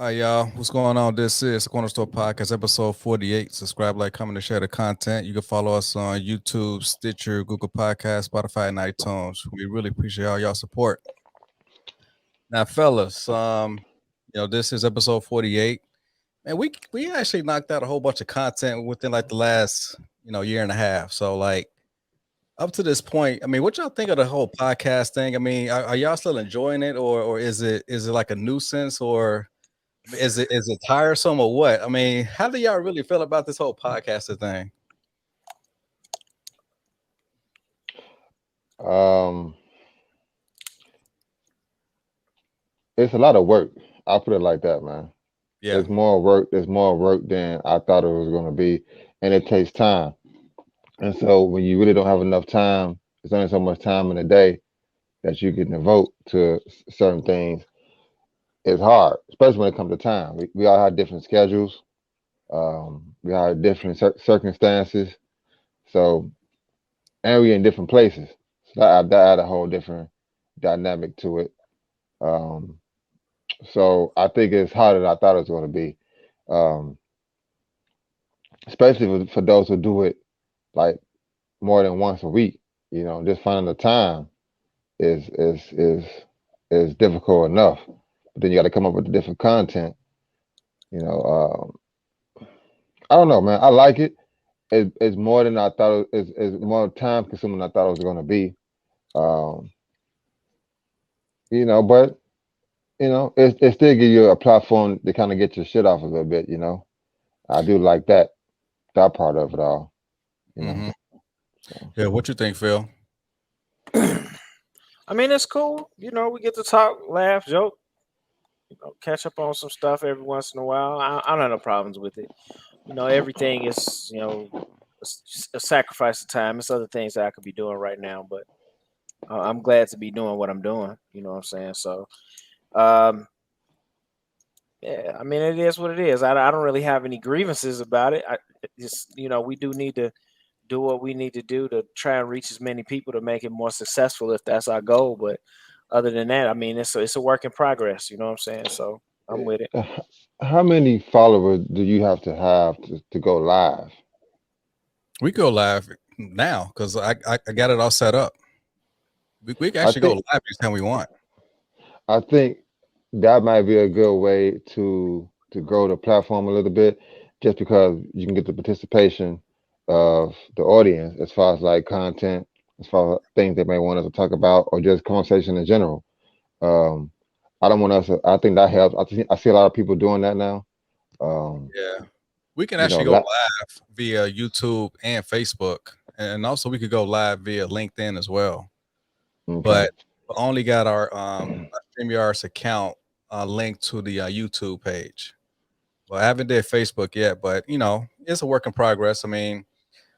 Hi, y'all. What's going on? This is Corner Store Podcast, episode 48. Subscribe, like, comment, and share the content. You can follow us on YouTube, Stitcher, Google Podcasts, Spotify, and iTunes. We really appreciate all y'all support. Now, fellas, this is episode 48. And we actually knocked out a whole bunch of content within like the last, year and a half. So like up to this point, I mean, what y'all think of the whole podcast thing? I mean, are y'all still enjoying it or is it like a nuisance or is it tiresome or what? I mean, how do y'all really feel about this whole podcasting thing? Um, it's a lot of work. I'll put it like that, man. Yeah. It's more work. There's more work than I thought it was going to be, and it takes time. And so when you really don't have enough time, there's only so much time in a day that you can devote to certain things. It's hard, especially when it comes to time. We all have different schedules. We all have different circumstances. So, and we in different places. So that add a whole different dynamic to it. Um, so I think it's harder than I thought it was going to be, um, especially for those who do it like more than once a week. Just finding the time is is is is difficult enough. But then you got to come up with the different content. You know, I don't know, man. I like it. It's more than I thought. It's more time consuming than I thought it was going to be. Um, but it still give you a platform to kind of get your shit off a little bit. I do like that part of it all. You know, Mm-hmm. so Yeah. What you think, Phil? I mean, it's cool. We get to talk, laugh, joke, catch up on some stuff every once in a while. I don't have no problems with it. Everything is, a sacrifice of time. There's other things that I could be doing right now, but I'm glad to be doing what I'm doing. You know what I'm saying? So, um, yeah, I mean, it is what it is. I don't really have any grievances about it. We do need to do what we need to do to try and reach as many people to make it more successful if that's our goal. But other than that, I mean, it's a work in progress. You know what I'm saying? So I'm with it. uh, how many followers do you have to go live? We go live now because I got it all set up. We can I actually go think live anytime we want. I think that might be a good way to grow the platform a little bit, just because you can get the participation of the audience as far as like content, as far as things they may want us to talk about, or just conversation in general. Um, I don't want us. I think that helps. I see a lot of people doing that now. Um, Yeah. We can you know, actually go la- live via YouTube and Facebook. And also we could go live via LinkedIn as well. okay. But we only got our StreamYard's account linked to the YouTube page. Well, I haven't did Facebook yet, but it's a work in progress. I mean,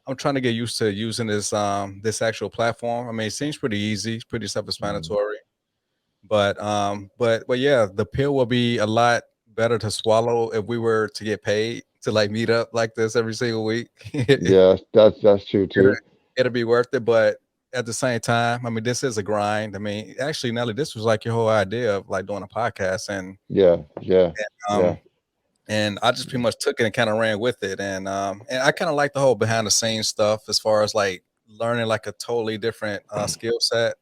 I'm trying to get used to using this actual platform. I mean, it seems pretty easy, it's pretty Mm. self-explanatory. But yeah, the pill will be a lot better to swallow if we were to get paid to like meet up like this every single week. Yeah, that's true it'll, too. it'll be worth it. But at the same time, I mean, this is a grind. I mean, actually, Nelly, this was like your whole idea of like doing a podcast, Yeah, yeah, yeah. um, and I just pretty much took it and kind of ran with it, and I kind of like the whole behind the scenes stuff as far as like learning like a totally different skill set,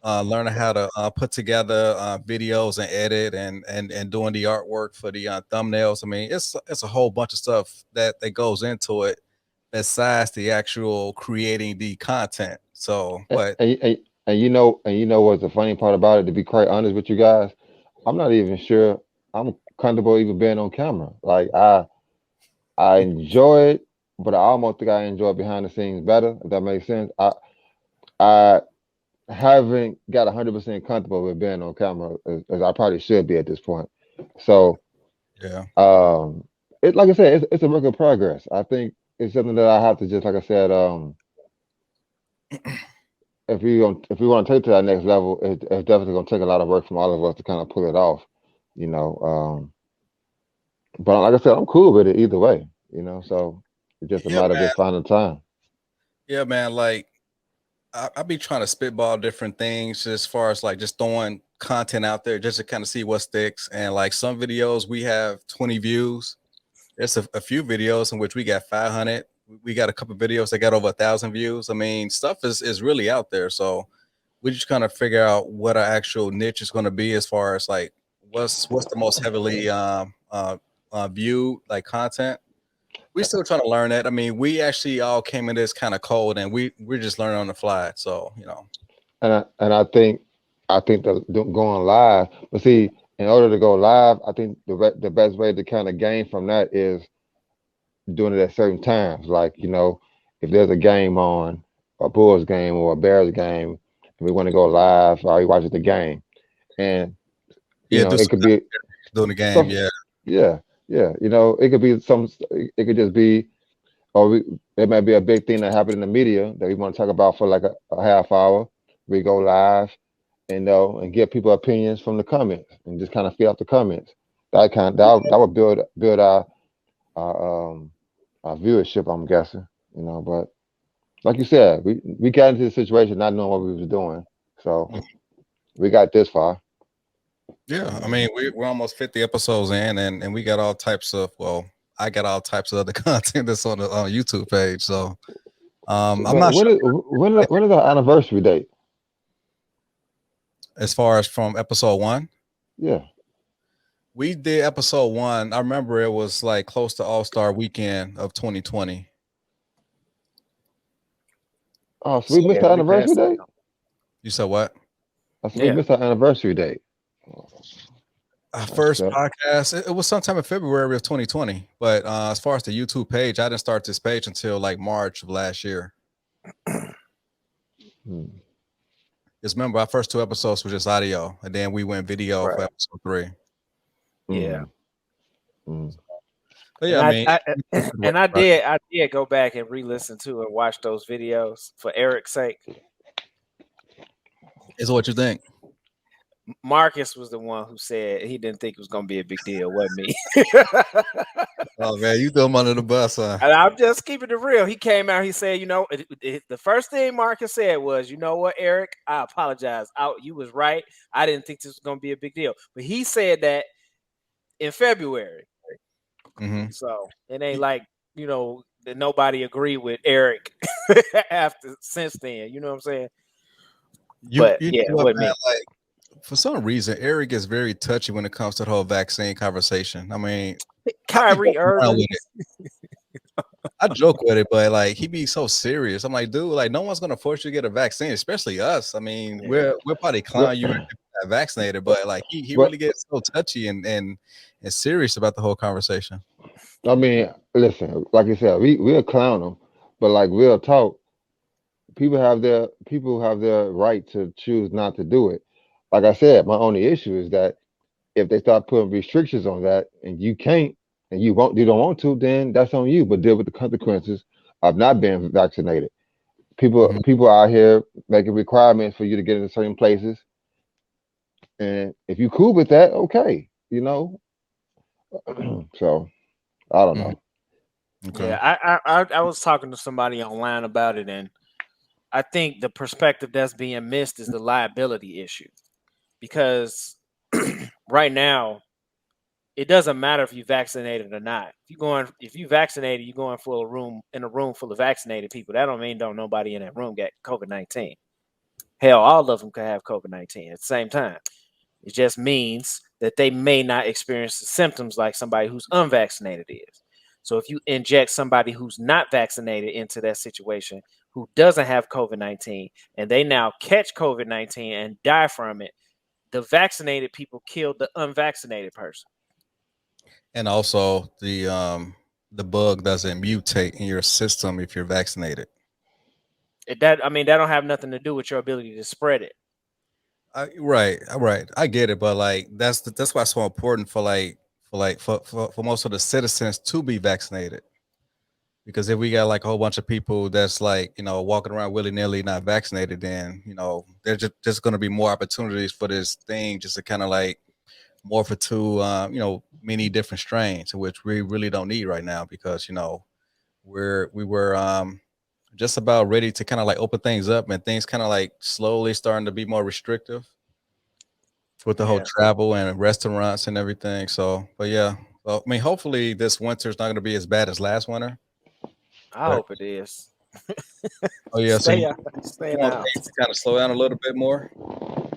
learning how to put together videos and edit and doing the artwork for the thumbnails. I mean, it's a whole bunch of stuff that goes into it besides the actual creating the content. So, And, but and, and, and what's the funny part about it? To be quite honest with you guys, I'm not even sure I'm comfortable even being on camera. Like I enjoy it, but I almost think I enjoy behind the scenes better. If that makes sense. I haven't got 100% comfortable with being on camera as I probably should be at this point. So yeah, um, it like I said, it's a work in progress. I think it's something that I have to just like I said. If we want to take it to that next level, it's definitely going to take a lot of work from all of us to kind of pull it off. You know, but like I said, I'm cool with it either way. So it's just a yeah, matter of man, just finding time. yeah, man. Like I be trying to spitball different things as far as like just throwing content out there just to kind of see what sticks. And like some videos, we have 20 views. There's a few videos in which we got 500. We got a couple videos that got over 1,000 views. I mean, stuff is really out there. So we just kind of figure out what our actual niche is going to be as far as like what's the most heavily viewed like content. We still trying to learn that. I mean, we actually all came in this kind of cold, and we're just learning on the fly. So And I think that going live, but see, in order to go live, I think the best way to kind of gain from that is doing it at certain times. Like, if there's a game on, a Bulls game or a Bears game, and we want to go live, or you watch the game, and yeah, it could be doing the game. some, Yeah, yeah, yeah, it could be it could just be, it might be a big thing that happened in the media that we want to talk about for like a half hour. We go live, and get people opinions from the comments, and just kind of feed off the comments. That would build our our viewership, I'm guessing. But like you said, we got into the situation not knowing what we was doing, so we got this far. yeah. I mean, we're almost 50 episodes in, and we got all types of I got all types of other content that's on the YouTube page. So I'm not sure When is our anniversary date? as far as from episode 1. Yeah. We did episode 1. I remember it was like close to All-Star Weekend of 2020. Oh, so we missed our anniversary date? You said what? I said we missed our anniversary date. Our first podcast, it was sometime in February of 2020. But as far as the YouTube page, I didn't start this page until like March of last year. Just remember, our first 2 episodes were just audio, and then we went video for episode 3. Yeah. But yeah, I did go back and re-listen to and watch those videos for Eric's sake. Is what you think? Marcus was the one who said he didn't think it was going to be a big deal, wasn't me? Oh man, you throw him under the bus, huh? And I'm just keeping it real. He came out, he said, the first thing Marcus said was, you know what, Eric, I apologize. You was right. I didn't think this was going to be a big deal. But he said that in February. So it ain't like, that nobody agreed with Eric since then. You know what I'm saying? Like, for some reason, Eric is very touchy when it comes to the whole vaccine conversation. I mean, Kyrie Irving. I joke with it, but like he be so serious. I'm like, dude, like no one's gonna force you to get a vaccine, especially us. I mean, we'll probably clown you if you're not vaccinated, but like he really gets so touchy and serious about the whole conversation. I mean, listen, like you said, we'll clown them, but like real talk, people have their right to choose not to do it. Like I said, my only issue is that if they start putting restrictions on that and you can't and you don't want to, then that's on you. But deal with the consequences of not being vaccinated. People out here making requirements for you to get into certain places, and if you cool with that, okay, So I don't know. Okay. Yeah, I was talking to somebody online about it, and I think the perspective that's being missed is the liability issue, because right now it doesn't matter if you vaccinated or not. If you vaccinated, you're going for a room full of vaccinated people. That don't mean nobody in that room got COVID-19. Hell, all of them could have COVID-19 at the same time. It just means that they may not experience the symptoms like somebody who's unvaccinated is. So if you inject somebody who's not vaccinated into that situation, who doesn't have COVID-19, and they now catch COVID-19 and die from it, the vaccinated people killed the unvaccinated person. And also the bug doesn't mutate in your system if you're vaccinated. That don't have nothing to do with your ability to spread it. Right. I get it, but like that's why it's so important for most of the citizens to be vaccinated. Because if we got like a whole bunch of people that's like, walking around willy-nilly not vaccinated, then, there's just going to be more opportunities for this thing just to kind of like morph it to, many different strains, which we really don't need right now because, we were just about ready to kind of like open things up and things kind of like slowly starting to be more restrictive. with the whole travel and restaurants and everything. So, but yeah, well, I mean, hopefully this winter is not going to be as bad as last winter. I But hope it is. oh yeah, so Stay you out, stay in the want house. things to kind of slow down a little bit more.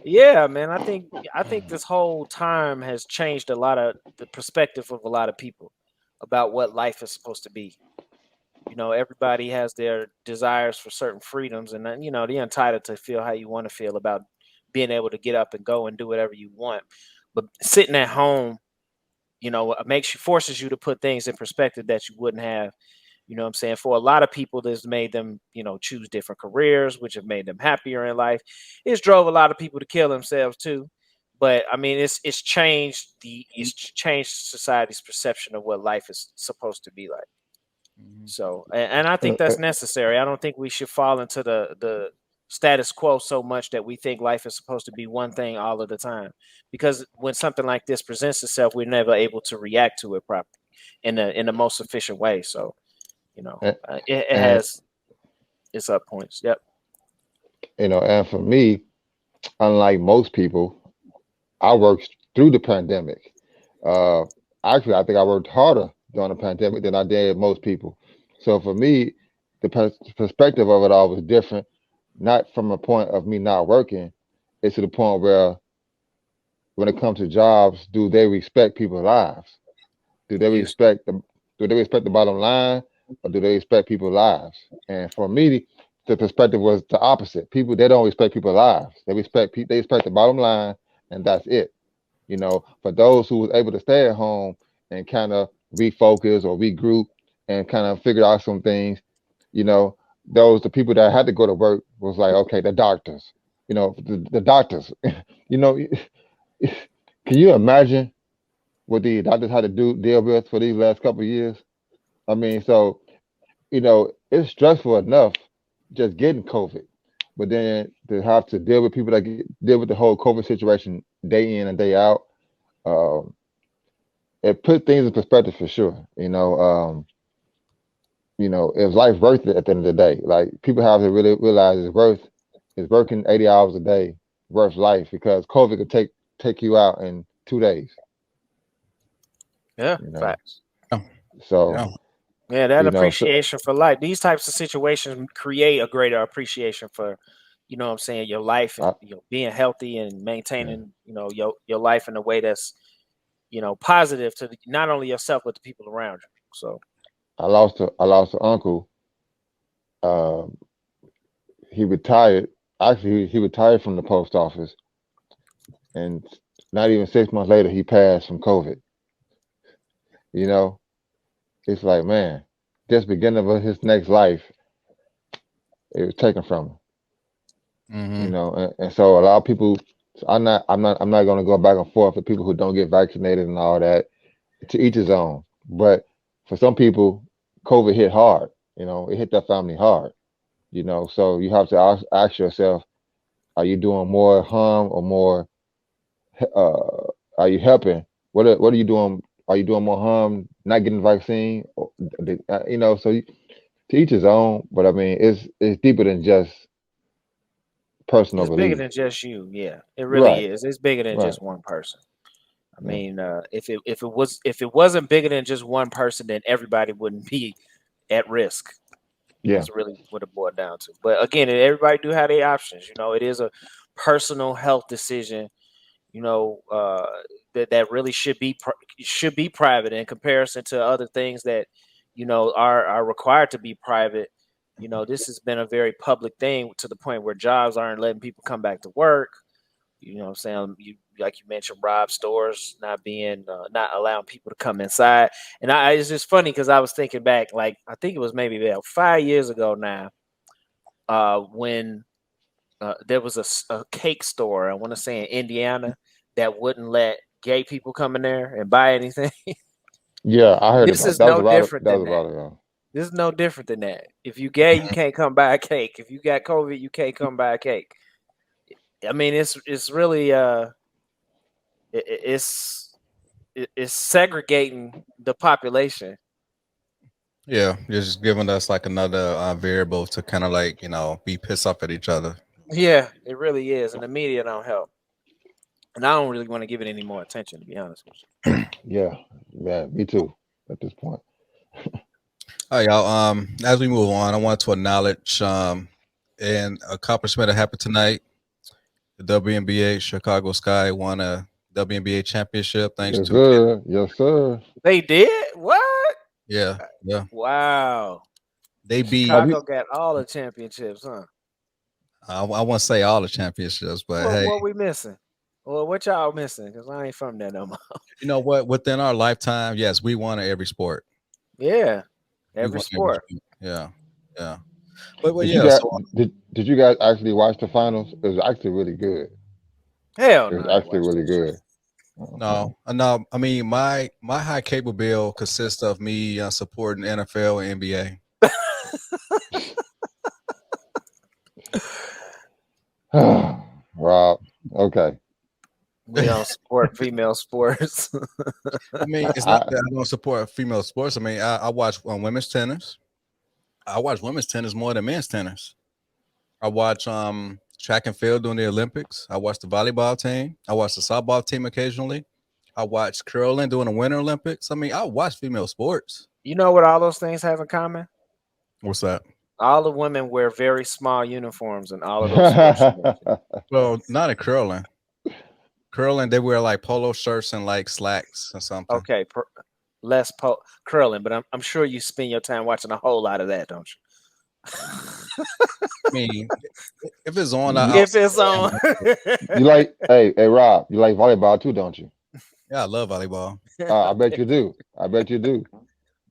Yeah, man. I think this whole time has changed a lot of the perspective of a lot of people about what life is supposed to be. Everybody has their desires for certain freedoms, and then they're entitled to feel how you want to feel about being able to get up and go and do whatever you want. But sitting at home, makes you forces you to put things in perspective that you wouldn't have. You know what I'm saying? For a lot of people, this made them, choose different careers, which have made them happier in life. It's drove a lot of people to kill themselves too. But I mean, it's changed society's perception of what life is supposed to be like. So, and I think that's necessary. I don't think we should fall into the status quo so much that we think life is supposed to be one thing all of the time. Because when something like this presents itself, we're never able to react to it properly in the most efficient way. So, it And has its up points. Yep. and for me, unlike most people, I worked through the pandemic. Uh, Actually, I think I worked harder during the pandemic than I did most people. So for me, the perspective of it all was different. Not from a point of me not working, it's to the point where when it comes to jobs, do they respect people's lives? Do they Use. respect the bottom line, or do they respect people's lives? And for me, the perspective was the opposite. People, they don't respect people's lives. They respect the bottom line, and that's it. For those who was able to stay at home and kind of refocus or regroup and kind of figure out some things, you know, the people that had to go to work was like, okay, the doctors, the doctors, you know, can you imagine what the doctors had to deal with for these last couple of years? I mean, so it's stressful enough just getting COVID, but then to have to deal with people that deal with the whole COVID situation day in and day out, um, it put things in perspective for sure. Is life worth it at the end of the day? Like people have to really realize it's working 80 hours a day worth life because COVID could take you out in 2 days. Yeah. You know, Facts. Yeah, so yeah. Yeah, that so appreciation for life. These types of situations create a greater appreciation for, what I'm saying, your life and I, being healthy and yeah, maintaining, your life in a way that's, positive to not only yourself but the people around you. So I lost an uncle. Um, he retired. Actually, he retired from the post office, and not even 6 months later, he passed from COVID. You know, it's like, man, just beginning of his next life, it was taken from him. Mm-hmm. And so a lot of people, I'm not going to go back and forth with people who don't get vaccinated and all that. To each his own. But for some people, COVID hit hard. It hit their family hard. So you have to ask yourself, are you doing more harm or more? Are you helping? What are you doing? Are you doing more harm not getting the vaccine? So to each his own. But I mean, it's deeper than just personal it's bigger belief. than just you. Yeah, it really Right. is. It's bigger than Right. just one person. I Yeah. mean, if it wasn't bigger than just one person, then everybody wouldn't be at risk. Yeah. That's really what it boiled down to. But again, everybody do have their options. It is a personal health decision. That really should be private in comparison to other things that are required to be private. This has been a very public thing to the point where jobs aren't letting people come back to work. You know what I'm saying? Like you mentioned, rob stores not allowing people to come inside. And it's just funny because I was thinking back, like I think it was maybe about 5 years ago now, when there was a cake store, I want to say in Indiana, that wouldn't let gay people come in there and buy anything. Yeah. I heard This about is that was no about it. different That than was that. about it. Yeah. This is no different than that. If you gay, you can't come buy a cake. If you got COVID, you can't come buy a cake. I mean, it's really it's it's segregating the population. Yeah, you're just giving us like another variable to kind of like be pissed off at each other. Yeah, it really is, and the media don't help. And I don't really want to give it any more attention, to be honest with you. Yeah, me too. At this point, All right, y'all. As we move on, I want to acknowledge an accomplishment that happened tonight. The WNBA Chicago Sky won a WNBA championship thanks yes, to sir. Yes, sir. They did what? yeah. Wow. They beat. Chicago got all the championships, huh? I want to say all the championships, but hey, What we missing? Well, what y'all missing? Because I ain't from there no more. you know what? Within our lifetime, yes, we won at every sport. Yeah, We every won sport. Yeah. But Did yeah. you guys So did you guys actually watch the finals? It was actually really good. Hell It no, was I ain't actually watched really that shit. good. no. I mean, my high cable bill consists of me supporting NFL and NBA. Rob, okay. We don't support female sports. I mean, it's not I, that I don't support female sports. I mean, I watch women's tennis. I watch women's tennis more than men's tennis. I watch track and field during the Olympics. I watch the volleyball team. I watch the softball team occasionally. I watch curling during the Winter Olympics. I mean, I watch female sports. You know what all those things have in common? What's that? All the women wear very small uniforms in all of those sports. You mentioned. Well, not in curling. Curling, they wear like polo shirts and like slacks or something. Okay, less curling, but I'm sure you spend your time watching a whole lot of that, don't you? I mean, if it's on, If it's on. you like, hey, Rob, you like volleyball too, don't you? Yeah, I love volleyball. I bet you do. I bet you do.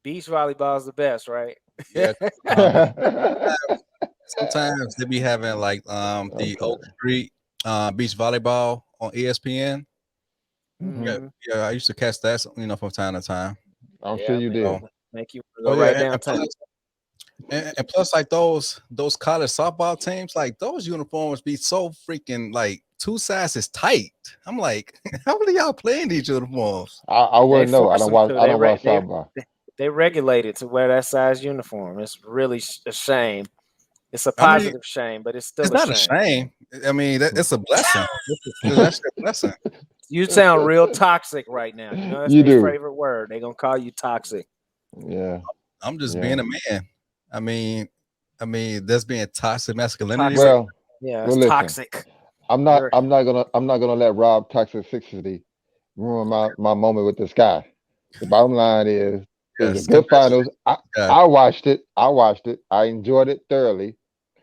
Beach volleyball is the best, right? Yeah. Sometimes they be having like the Oak Street beach volleyball on ESPN. Mm-hmm. Yeah, I used to catch that, from time to time. I'm sure you did. Make you go right downtown. And plus, like those college softball teams, like those uniforms be so freaking like 2 sizes tight. I'm like, how many y'all playing these uniforms? I wouldn't know. I don't watch softball. They regulated to wear that size uniform. It's really a shame. It's a positive shame, but it's still not a shame. I mean, it's a blessing. That's a blessing. You sound real toxic right now. You know, that's their favorite word. They're gonna call you toxic. Yeah. I'm just being a man. I mean, that's being toxic masculinity. Well, it's toxic. I'm not gonna let Rob toxicity ruin my moment with this guy. The bottom line is it was a good finals. I watched it. I enjoyed it thoroughly.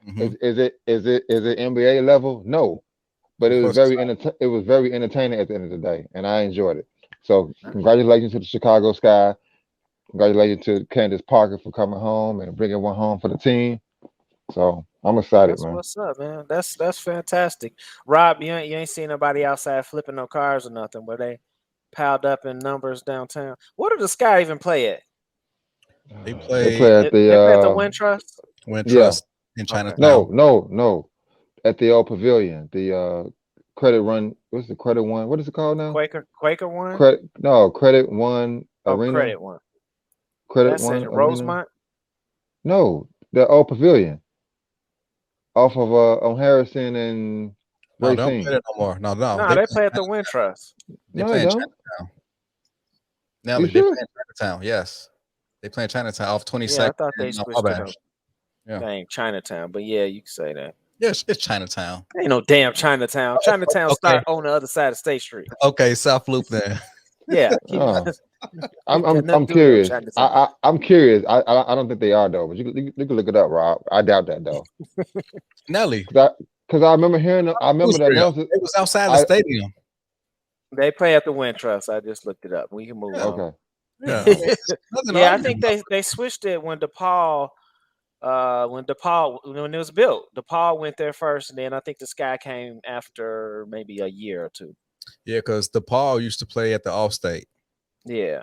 Mm-hmm. Is it NBA level? No, but it was very entertaining at the end of the day, and I enjoyed it. So congratulations to the Chicago Sky. Congratulations to Candace Parker for coming home and bringing one home for the team. So I'm excited, man. What's up, man? That's fantastic. Rob, you ain't seen nobody outside flipping no cars or nothing, where they piled up in numbers downtown. What did the Sky even play at? They play at the Wintrust. Wintrust in Chinatown. No. At the old pavilion, the Credit Run. What's the Credit One? What is it called now? Quaker One. Credit One Arena. Credit One. Credit One. Rosemont. No, the old pavilion. Off of on Harrison and Racine. No, don't play it no more. No. They play at the Wintrust. They play in Chinatown. Now they play in Chinatown. Yes, they play in Chinatown off 22nd. Yeah, I thought they switched it up. Yeah, dang, Chinatown. But yeah, you can say that. Yes, it's Chinatown. Ain't no damn Chinatown. Chinatown start on the other side of State Street. Okay, South Loop then. Yeah. I'm curious. I'm curious. I don't think they are though, but you can look it up, Rob. I doubt that though. Nelly, because I remember hearing. I remember that announcement. It was outside the stadium. They play at the Wintrust. I just looked it up. We can move on. Okay. Yeah, I think they switched it when DePaul. When it was built, DePaul went there first, and then I think the Sky came after maybe a year or two. Yeah, because DePaul used to play at the Allstate. Yeah.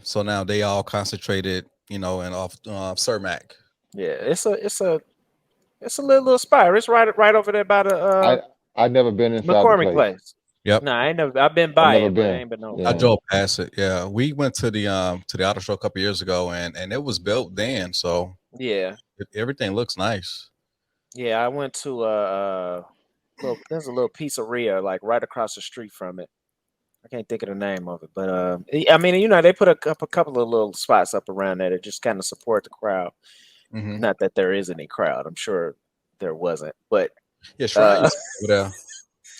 So now they all concentrated, and off Cermak. Yeah, it's a little spire. It's right over there by the I've never been inside McCormick place. Yep. No, I ain't never. I've been by it, but I ain't been no. I drove past it. Yeah, we went to the auto show a couple years ago, and it was built then. So yeah, everything looks nice. Yeah, I went to There's a little pizzeria like right across the street from it. I can't think of the name of it, but I mean, they put a couple of little spots up around there to just kind of support the crowd. Mm-hmm. Not that there is any crowd. I'm sure there wasn't, but Yeah, Shrine over there.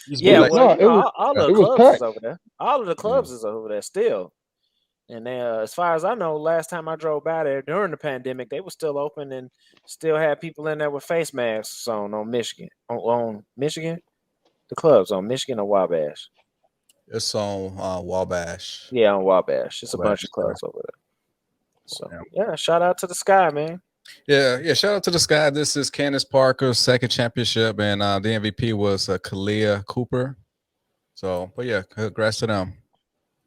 yeah, It was, well, no, all the it was clubs is packed. over there. All of the clubs is over there still. And as far as I know, last time I drove by there during the pandemic, they were still open and still had people in there with face masks on Michigan. On Michigan? The clubs on Michigan or Wabash? It's on Wabash. Yeah, on Wabash. It's a bunch of Sorry. clubs over there. So yeah, shout out to the Sky, man. Yeah. Shout out to the Sky. This is Candace Parker's second championship, and the MVP was Kalia Cooper. So, but yeah, congrats to them.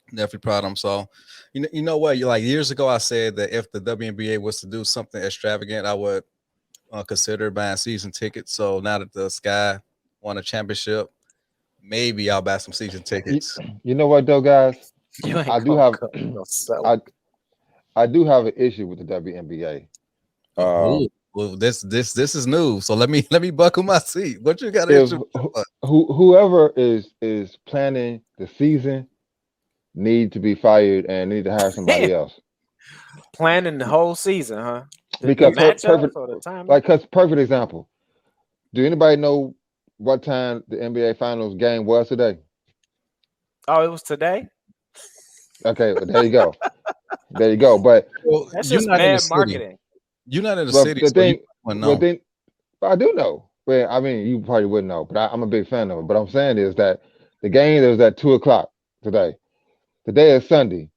Definitely proud of them. So, you know what? Like years ago, I said that if the WNBA was to do something extravagant, I would consider buying season tickets. So now that the Sky won a championship, maybe I'll buy some season tickets. You know what though, guys? You ain't I do have sell I I do have an issue with the WNBA. Ooh, well, this is new. So let me buckle my seat. What you got to If issue? whoever is planning the season need to be fired and need to hire somebody else. planning the whole season, huh? Because matchups or the time? perfect example. Do anybody know what time the NBA Finals game was today? Oh, it was today? Okay, well, there you go. There you go. But that's just bad marketing. You're not in the well, city. The So thing, well, then I do know. Well, I mean, you probably wouldn't know, but I'm a big fan of it. But I'm saying is that the game was at 2:00 today. Today is Sunday.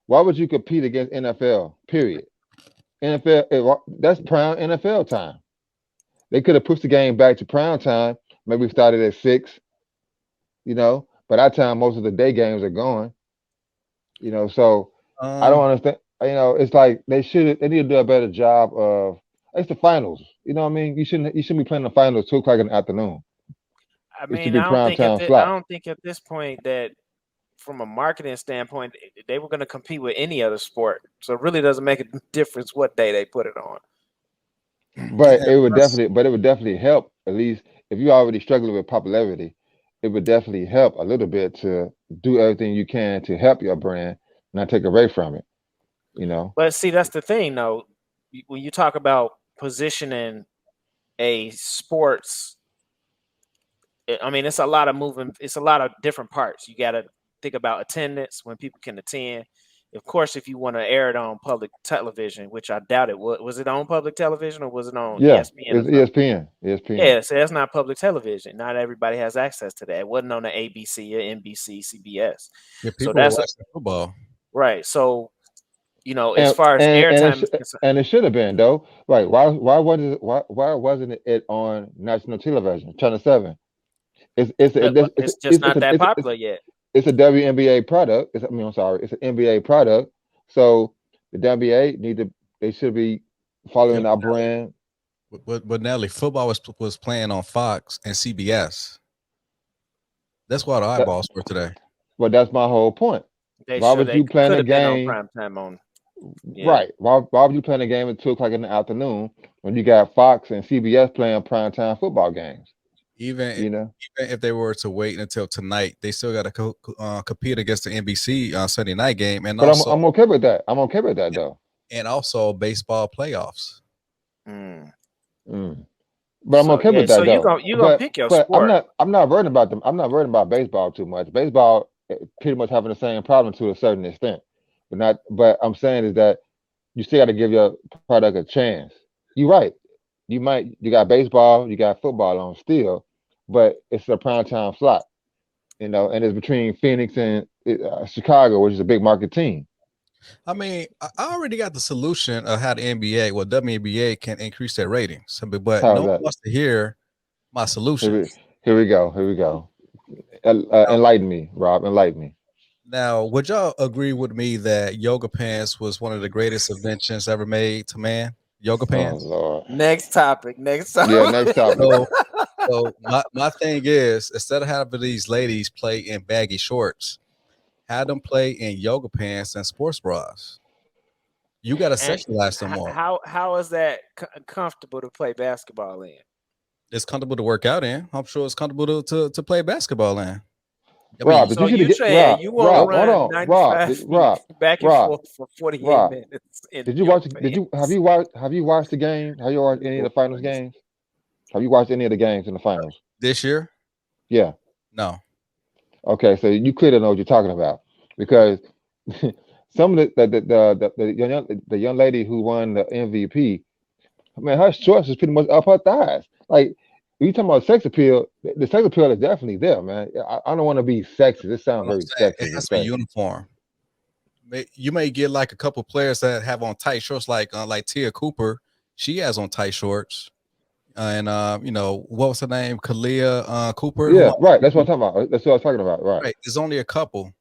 Why would you compete against NFL? Period. That's prime NFL time. They could have pushed the game back to prime time. Maybe started at 6. By that time most of the day games are going. So I don't understand. It's like they need to do a better job of. It's the finals. You know what I mean? You shouldn't be playing the finals 2:00 in the afternoon. I It should mean, be prime time slot. I don't think at this point that from a marketing standpoint they were going to compete with any other sport. So it really doesn't make a difference what day they put it on. But it would definitely help, at least if you're already struggling with popularity, it would definitely help a little bit to do everything you can to help your brand, not take away from it. But see, that's the thing though. When you talk about positioning a sports, I mean, it's a lot of different parts. You got to think about attendance, when people can attend. Of course, if you want to air it on public television, which I doubt it was it on public television or was it on ESPN? It's ESPN. Yeah, so that's not public television. Not everybody has access to that. It wasn't on the ABC or NBC, CBS. Yeah, people so that's watching football, right? So, as far as airtime, and it should have been though. Right? Why wasn't it on national television, Channel 7? It's just not that popular yet. It's a WNBA product. It's an NBA product. So the WNBA they should be following our brand. But Nelly, football was playing on Fox and CBS. That's why the eyeballs were today. Well, that's my whole point. Why would you plan a game on prime time on? Yeah. Right. Why would you play a game at 2:00 in the afternoon when you got Fox and CBS playing primetime football games? Even if they were to wait until tonight, they still got to compete against the NBC Sunday night game. And but also, I'm okay with that. I'm okay with that though. And also baseball playoffs. But I'm okay with that. So you're gonna pick your sport. I'm not worried about them. I'm not worried about baseball too much. Baseball pretty much having the same problem to a certain extent. But I'm saying is that you still got to give your product a chance. You're right. You got baseball, you got football on still, but it's a prime time slot, and it's between Phoenix and Chicago, which is a big market team. I mean, I already got the solution of how the WNBA can increase their ratings, but no one wants to hear my solution. Here we go. Enlighten me, Rob. Enlighten me. Now, would y'all agree with me that yoga pants was one of the greatest inventions ever made to man? Yoga pants. Oh, Lord. Next topic. Yeah, next topic. So my thing is, instead of having these ladies play in baggy shorts, have them play in yoga pants and sports bras. You got to sexualize them more. How is that comfortable to play basketball in? It's comfortable to work out in. I'm sure it's comfortable to play basketball in. I Rob, mean, did So you see the you get saying Rob? you want to Rob, hold run on, 95 feet back and Rob, forth for 48 Rob. minutes in Did you your watch? Did you pants? have you watched the game? Have you watched any of the finals games? Have you watched any of the games in the finals? this year, Yeah. no. Okay, so you clearly know what you're talking about because some of the young lady who won the MVP, man, her shorts is pretty much up her thighs. Like you talking about sex appeal, the sex appeal is definitely there, man. I don't want to be sexist. This sounds What I'm very saying, it sexist to has to be say. uniform. You may get like a couple players that have on tight shorts, like Tia Cooper. She has on tight shorts, and what was her name, Kalia Cooper, who Yeah, won right. That's what MVP. I'm talking about. That's what I was talking about. Right. Right. There's only a couple.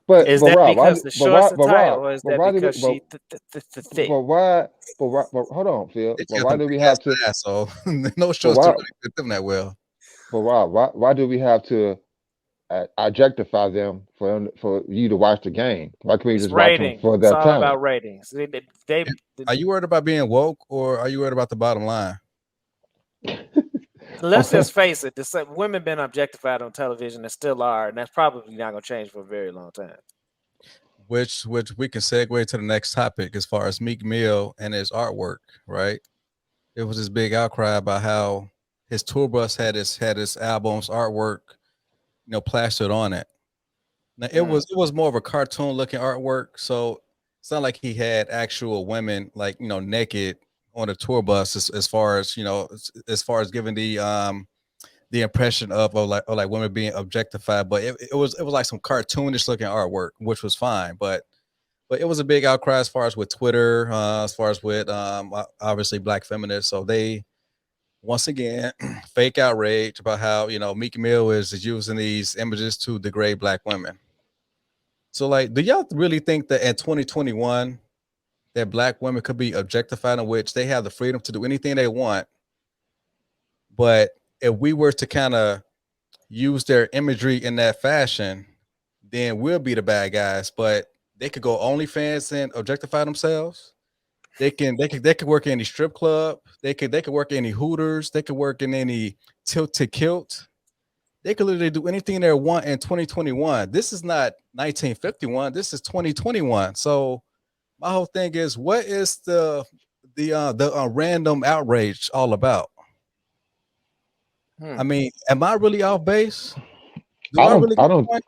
Is But that Rob, because the shorts are tight, or is But that why do we because she thick? but hold on, Phil. They But got why them do we big ass have to? ass, so no But shorts don't why? really fit them that well. But why do we have to objectify them for you to watch the game? Why can't we It's just watch them ratings. for It's their all talent? about ratings. Are you worried about being woke, or are you worried about the bottom line? Let's just face it. Women been objectified on television and still are, and that's probably not going to change for a very long time. Which we can segue to the next topic as far as Meek Mill and his artwork, right? It was this big outcry about how his tour bus had his album's artwork, plastered on it. Now it was more of a cartoon looking artwork, so it's not like he had actual women like naked on the tour bus as far as as far as giving the impression of like women being objectified, but it was like some cartoonish looking artwork, which was fine, but it was a big outcry as far as with Twitter, as far as with obviously black feminists. So they once again fake outrage about how Meek Mill is using these images to degrade black women. So like, do y'all really think that in 2021 that black women could be objectified, in which they have the freedom to do anything they want, but if we were to kind of use their imagery in that fashion, then we'll be the bad guys. But they could go OnlyFans and objectify themselves. They could work in any strip club. They could work in any Hooters. They could work in any tilt to kilt. They could literally do anything they want in 2021. This is not 1951. This is 2021. So my whole thing is, what is the random outrage all about? I mean, am I really off base? Do I I don't really I get the don't point?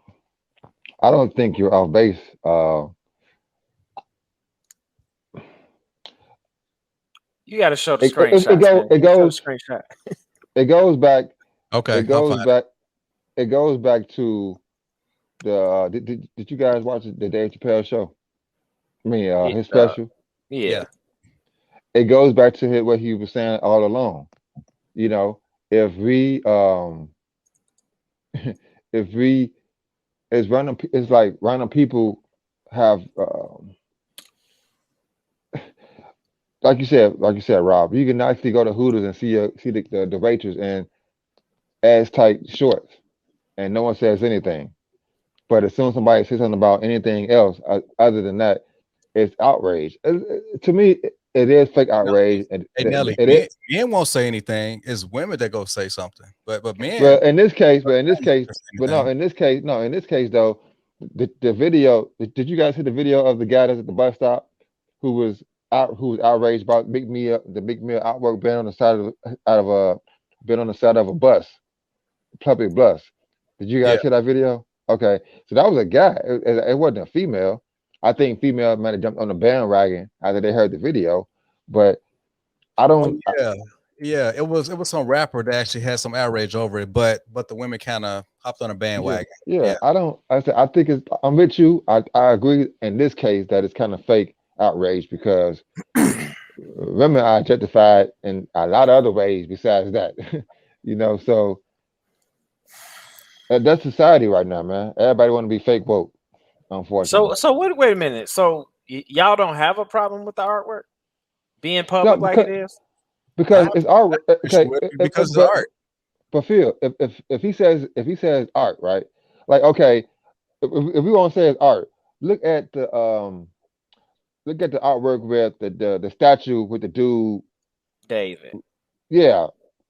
I don't think you're off base. You got to show the It, it, it, screenshots, man. go, it You got to show the goes screenshot. it goes back Okay, it I'll goes find back it goes back to the did you guys watch the Dave Chappelle show? I mean Yeah, his special. it. yeah. Yeah. It goes back to what he was saying all along. You know, if we if we it's like random people have like you said, Rob, you can actually go to Hooters and see the waitress in ass tight shorts, and no one says anything. But as soon as somebody says something about anything else other than that, it's outrage. To me, it is fake outrage, and Hey Nelly, it is. men won't say anything. It's women that go say something. But men, But in this case, say anything. no, in this case though, the video. Did you guys see the video of the guy that's at the bus stop who was outraged about the Big Meal artwork being on the side of out of a been on the side of a bus, public bus? Did you Yeah. guys see that video? Okay, so that was a guy. It wasn't a female. I think female might have jumped on the bandwagon after they heard the video, but I Oh don't. yeah. Yeah, it was some rapper that actually had some outrage over it, but the women kind of hopped on a Yeah, bandwagon. yeah. Yeah. I don't. I think it's. I'm with you. I agree in this case that it's kind of fake outrage because women are objectified in a lot of other ways besides that. So that's society right now, man. Everybody want to be fake woke, unfortunately. So wait a minute. So y'all don't have a problem with the artwork being No, public like because it is? I because don't it's art. Okay, because of the art. but Phil, if he says art, right? Like okay, if we want to say it's art, look at the look at the artwork with the statue with the dude. David. Yeah,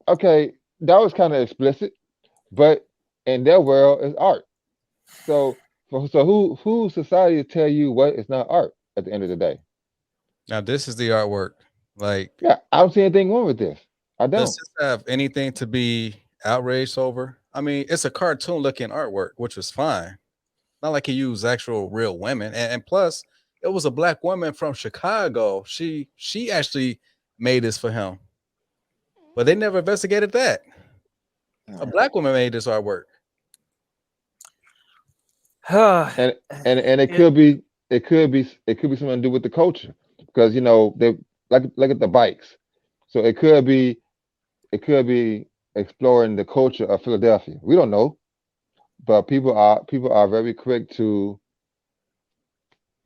okay, that was kind of explicit, but in their world, it's art. So, so who's society to tell you what is not art at the end of the day? Now this is the artwork. Like, Yeah, I don't see anything wrong with this. I does don't. this have anything to be outraged over? I mean, it's a cartoon looking artwork, which was fine. Not like he used actual real women, and plus, it was a black woman from Chicago. She actually made this for him, but they never investigated that. A black woman made this artwork. And and It- it could be something to do with the culture because they like look at the bikes. So it could be exploring the culture of Philadelphia. We don't know, but people are very quick to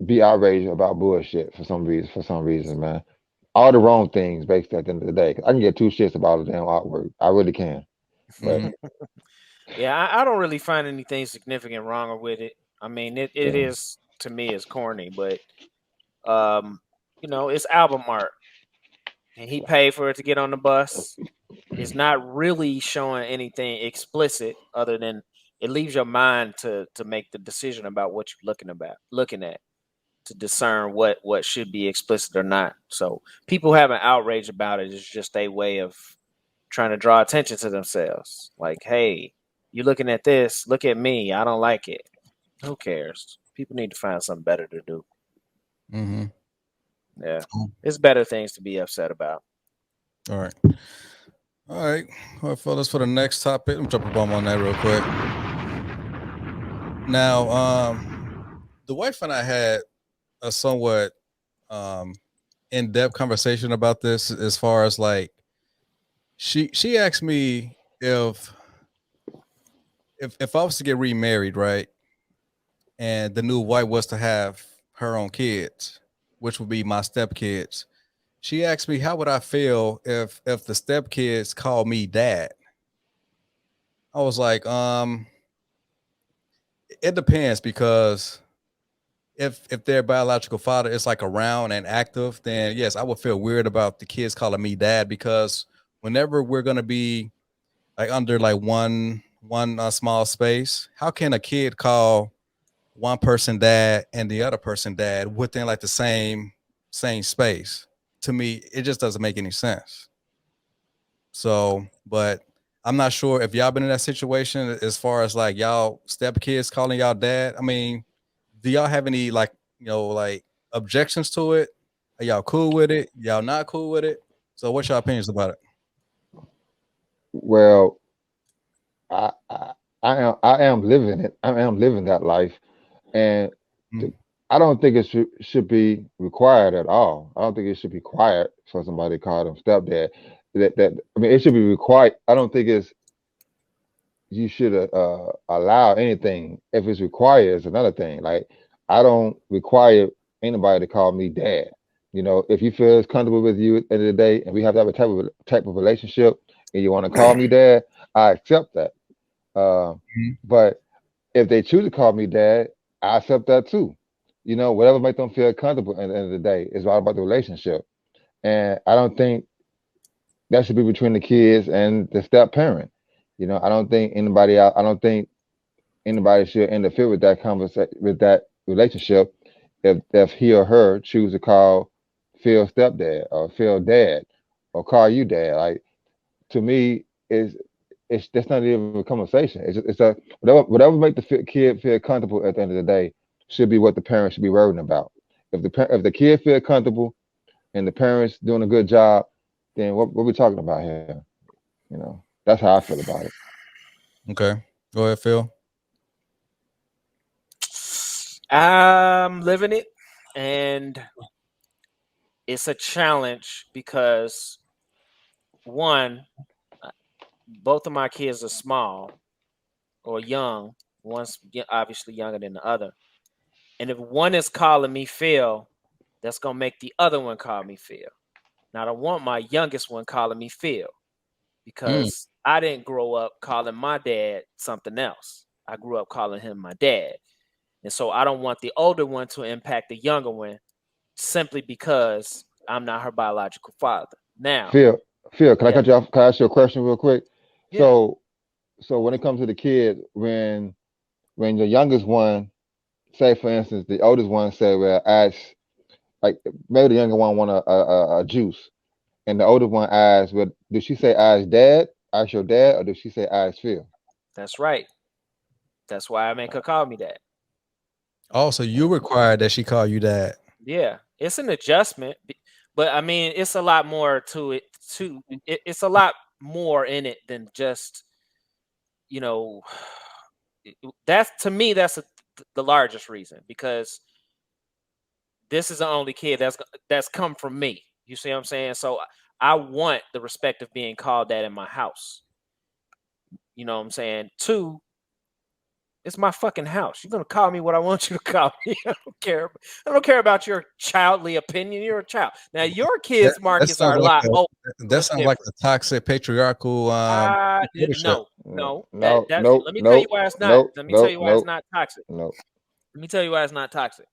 be outraged about bullshit for some reason. For some reason, man, all the wrong things. Basically, at the end of the day, I can get two shits about a damn artwork. I really can. But Mhm. yeah, I don't really find anything significant wrong with it. I mean, it yeah, is to me it's corny, but um, it's album art, and he paid for it to get on the bus. It's not really showing anything explicit other than it leaves your mind to make the decision about what you're looking at to discern what should be explicit or not. So people having outrage about it is just a way of trying to draw attention to themselves. Like, hey, you looking at this? Look at me. I don't like it. Who cares? People need to find something better to do. Mhm. Yeah, it's better things to be upset about. All right. All right. Well, fellas, for the next topic, I'm jumping bomb on that real quick. Now, the wife and I had a somewhat in-depth conversation about this as far as like she asked me if I was to get remarried, right? And the new wife was to have her own kids, which would be my stepkids. She asked me how would I feel if the stepkids called me dad. I was like, it depends because if their biological father is like around and active, then yes, I would feel weird about the kids calling me dad because whenever we're gonna be like under like one small space, how can a kid call one person dad and the other person dad within like the same space? To me, it just doesn't make any sense. So, but I'm not sure if y'all been in that situation as far as like y'all stepkids calling y'all dad. I mean, do y'all have any like like objections to it? Are y'all cool with it? Y'all not cool with it? So, what's your opinions about it? well, I I am living it. I am living that life, and Mm. to, I don't think it should be required at all. I don't think it should be required for somebody to call them stepdad. That I mean, it should be required. I don't think it's you should allow anything. If it's required, it's another thing. Like I don't require anybody to call me dad. If you feel it's comfortable with you at the end of the day, and we have that type of relationship, and you want to call me dad, I accept that. Mhm. But if they choose to call me dad, I accept that too. Whatever makes them feel comfortable at the end of the day is all about the relationship. And I don't think that should be between the kids and the step parent. I don't think anybody should interfere with that conversation, with that relationship, if he or her choose to call Phil stepdad or Phil dad or call you dad. Like to me, it's that's not even a conversation. It's a whatever make the kid feel comfortable at the end of the day should be what the parents should be worrying about. If the kid feel comfortable and the parents doing a good job, then what we talking about here? That's how I feel about it. Okay, go ahead, Phil. I'm living it, and it's a challenge because one, uh, both of my kids are small or young. One's obviously younger than the other, and if one is calling me Phil, that's gonna make the other one call me Phil. Now, I don't want my youngest one calling me Phil Mm. because I didn't grow up calling my dad something else. I grew up calling him my dad. And so I don't want the older one to impact the younger one simply because I'm not her biological father. Now, Phil. Phil, can I Yeah. cut you off? Can I ask you a question real quick? Yeah. So when it comes to the kids, when the youngest one, say for instance, the oldest one say, well, ask, like maybe the younger one want a juice, and the older one asks, well, did she say ask dad, ask your dad, or did she say ask Phil? That's right. That's why I make her call me that. Also, you require that she call you dad. Yeah, it's an adjustment, but I mean, it's a lot more to it. It's a lot more in it than just, you know, that's, to me, that's the largest reason, because this is the only kid that's come from me. You see what I'm saying? So I want the respect of being called that in my house. You know what I'm saying? Two, it's my fucking house. You're gonna call me what I want you to call me. I don't care. I don't care about your childly opinion. You're a child. Now your kids, That Marcus, sounds are a like lot older. So that it's sounds like different. a toxic patriarchal leadership. No, No, no. no, That's. nope, Let me tell you nope, why it's not. nope, Let me tell nope, you why it's nope, not toxic. nope. Let me tell you why it's not toxic.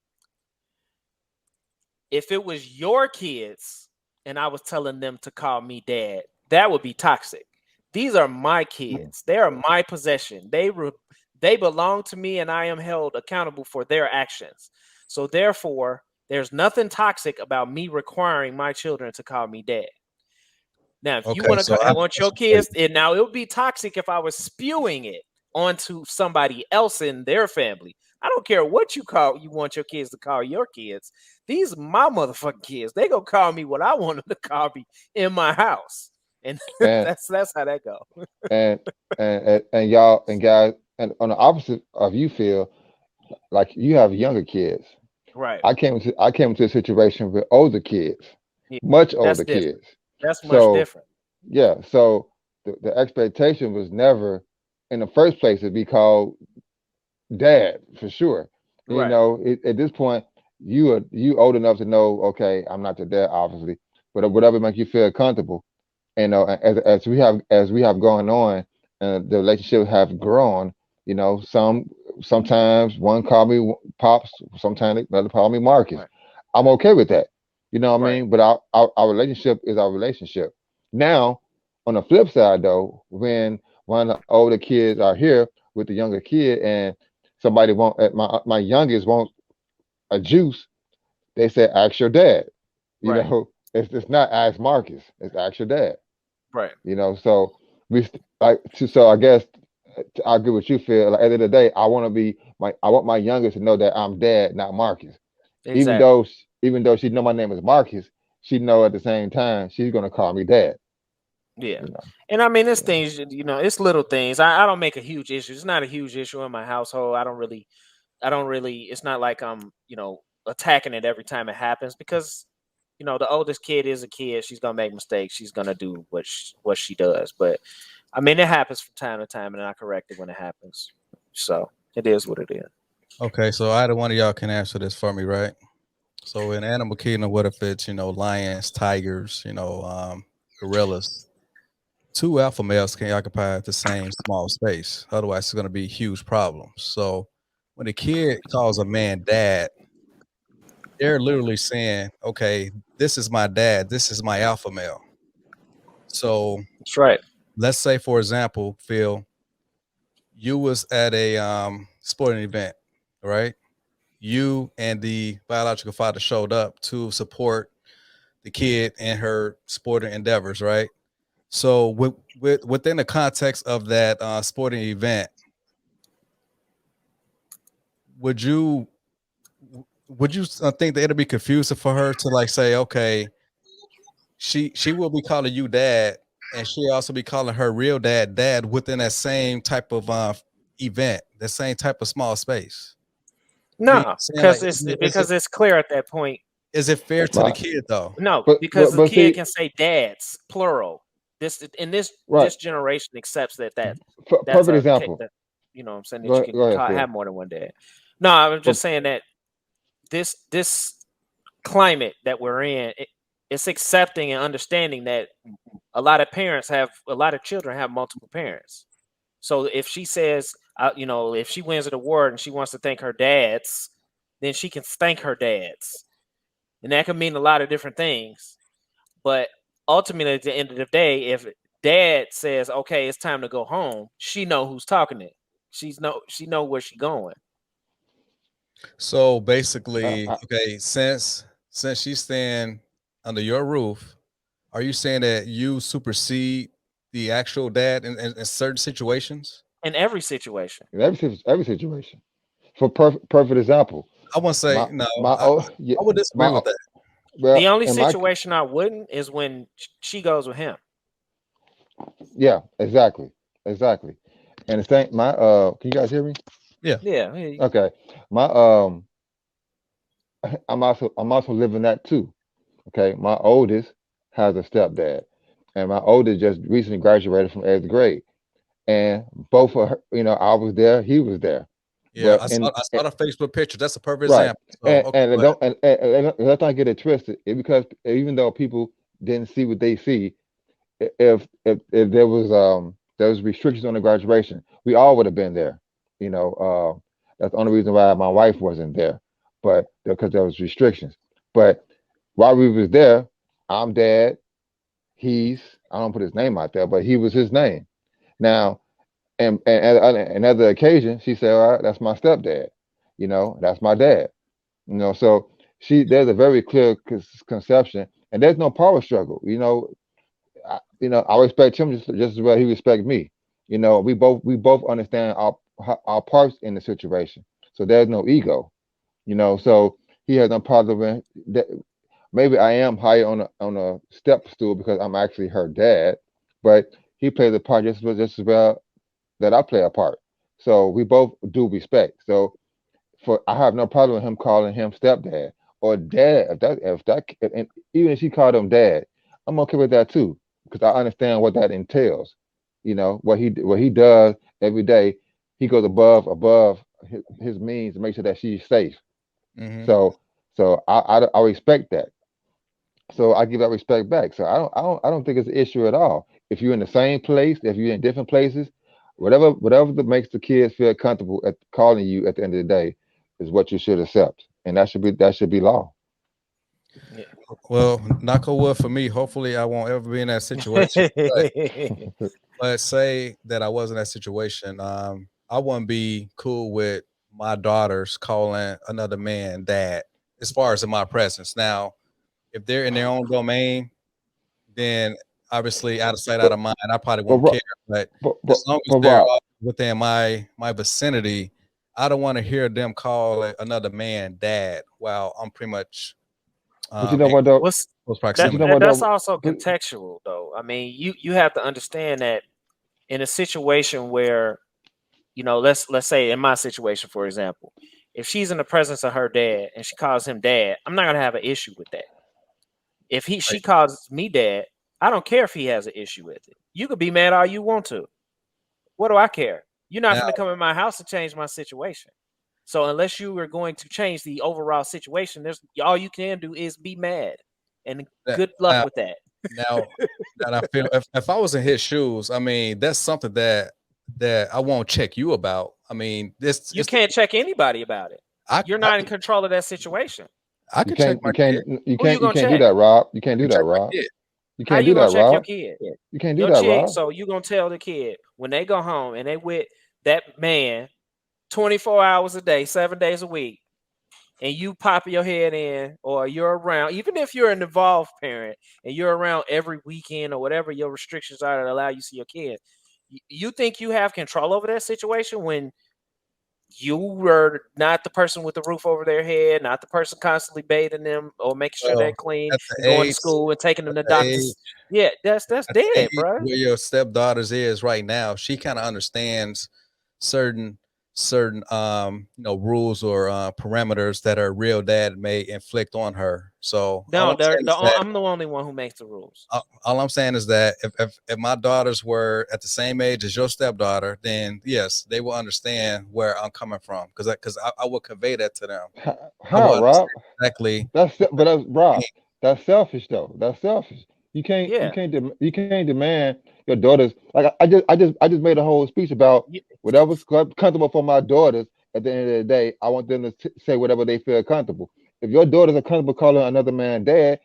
If it was your kids and I was telling them to call me dad, that would be toxic. These are my kids. They are my possession. They belong to me, and I am held accountable for their actions. So therefore, there's nothing toxic about me requiring my children to call me dad. Now, if you Okay, want so to I have a want your question for you. kids, now it would be toxic if I was spewing it onto somebody else in their family. I don't care what you want your kids to call your kids. These are my motherfucking kids. They gonna call me what I want them to call me in my house, and And that's how that go. and and y'all and guys, and on the opposite of you, Phil, like you have younger kids. Right. I came into a situation with older kids, Yeah. much That's older different. kids. That's much So different. yeah, so the expectation was never in the first place to be called dad for sure. Right. At this point, you old enough to know, okay, I'm not your dad, obviously, but whatever makes you feel comfortable. And as we have gone on, the relationship have grown. Sometimes one call me pops, sometimes another call me Marcus. Right. I'm okay with that. You know what I Right. mean? But our relationship is our relationship. Now, on the flip side, though, when one of the older kids are here with the younger kid, and somebody want my youngest wants a juice, they say ask your dad. You Right. know, it's not ask Marcus, it's ask your dad. Right. So so I guess I agree with you, Phil. Like, at the end of the day, I want my youngest to know that I'm dad, not Marcus. Even Exactly. though she know my name is Marcus, she know at the same time she's gonna call me dad. Yeah. You know, And I mean, it's you know. things, it's little things. I don't make a huge issue. It's not a huge issue in my household. I don't really, it's not like I'm, attacking it every time it happens, because, the oldest kid is a kid. She's going to make mistakes. She's going to do what she does. But I mean, it happens from time to time, and I correct it when it happens. So it is what it is. Okay, so either one of y'all can answer this for me, right? So in Animal Kingdom, what if it's lions, tigers, gorillas? Two alpha males can occupy the same small space. Otherwise, it's going to be huge problems. So when a kid calls a man dad, they're literally saying, "Okay, this is my dad. This is my alpha male." So That's right. let's say, for example, Phil, you was at a sporting event, right? You and the biological father showed up to support the kid in her sporting endeavors, right? So within the context of that sporting event, would you think that it'll be confusing for her to like say, okay, she will be calling you dad, and she also be calling her real dad within that same type of event, the same type of small space? I mean, No, saying like, because it's clear at that point. is it fair to the Right. kid though? No, But because but the but kid see, can say dads, plural. right. This generation accepts that's Perfect a example. what I'm saying, that you Go can go ahead, have Phil. more than one dad. No, I was But just saying that this climate that we're in, it's accepting and understanding that a lot of children have multiple parents. So if she says, if she wins an award and she wants to thank her dads, then she can thank her dads, and that could mean a lot of different things. But ultimately, at the end of the day, if dad says, "Okay, it's time to go home," she know who's talking it. She know where she going. So basically, I, okay, since she's staying under your roof, are you saying that you supersede the actual dad in certain situations? In every situation. in every situation. For perfect example, I wouldn't say my no. my oh yeah, I would disagree with that. The well only in my situation I wouldn't is when she goes with him. yeah, exactly, exactly. And the same my can you guys hear me? Yeah. Yeah, Okay. My I'm also living that too. Okay. My oldest has a stepdad. And my oldest just recently graduated from 8th grade. And both of her, I was there, he was there. Yeah, But in I saw the Facebook picture. That's a perfect right. example. So And okay, and go ahead. don't and let's not get it twisted. Because even though people didn't see what they see, if there was restrictions on the graduation, we all would have been there. That's the only reason why my wife wasn't there, but because there was restrictions. But while we was there, I'm dad. He's I don't put his name out there, but he was his name. Now, and on another occasion, she said, "All right, that's my stepdad. That's my dad." So there's a very clear conception, and there's no power struggle. I respect him just as well he respect me. We both understand our parts in the situation. So there's no ego. So he has no problem that maybe I am higher on a step stool because I'm actually her dad, but he plays a part just as well that I play a part. So we both do respect. So I have no problem with him calling him stepdad or dad. And even if she called him dad, I'm okay with that too because I understand what that entails. What he does every day. He goes above his means to make sure that she's safe. Hmm. So I respect that. So I give that respect back. So I don't think it's an issue at all. If you're in the same place, if you're in different places, whatever that makes the kids feel comfortable at calling you at the end of the day is what you should accept, and that should be law. yeah. Well, knock on wood for me. Hopefully, I won't ever be in that situation. But say that I was in that situation. I wouldn't be cool with my daughters calling another man dad, as far as in my presence. Now, if they're in their own domain, then obviously out of sight, out But of mind, I probably but won't care. Ro- But but but, as long as but they're Rob, within my vicinity, I don't want to hear them call another man dad while I'm pretty much but you know in what though? What's close But you know proximity. what that's though? also But, contextual though. I mean, you have to understand that in a situation where, let's say in my situation, for example, if she's in the presence of her dad and she calls him dad, I'm not gonna have an issue with that. If she Right. calls me dad, I don't care if he has an issue with it. You could be mad all you want to. What do I care? You're not Now, going to come in my house to change my situation. So unless you are going to change the overall situation, there's all you can do is be mad, and that, good luck now, with that. now, that I feel if I was in his shoes, I mean, that's something that I won't check you about. I mean, this You it's can't check anybody about it. I You're I not in control of that situation. I you can check can't my you kid. can't you Who you can't you gonna can't do check? that, Rob. You I can't can do that, check my Rob. kid. You How can't you do gonna that, check your Rob. kid? You can't do Your that, chick. Rob. So you gonna tell the kid when they go home and they with that man 24 hours a day, 7 days a week, and you pop your head in or you're around, even if you're an involved parent and you're around every weekend or whatever your restrictions are that allow you to see your kid, you think you have control over that situation when you were not the person with the roof over their head, not the person constantly bathing them or making sure they're Well, clean at and the going to age, school and taking them at to the age, doctors. Yeah, that's at the dead, age bro. where your stepdaughters is right now, she kind of understands certain rules or parameters that her real dad may inflict on her. So all No, I'm saying is that I'm the only one who makes the rules. all I'm saying is that if my daughters were at the same age as your stepdaughter, then yes, they will understand where I'm coming from because I will convey that to them. I will How, Rob? understand exactly. But that's Rob. That's selfish though. That's selfish. You can't you Yeah. can't you can't demand your daughters like I just made a whole speech about You- whatever's comfortable for my daughters. At the end of the day, I want them to say whatever they feel comfortable. If your daughters are comfortable calling another man dad,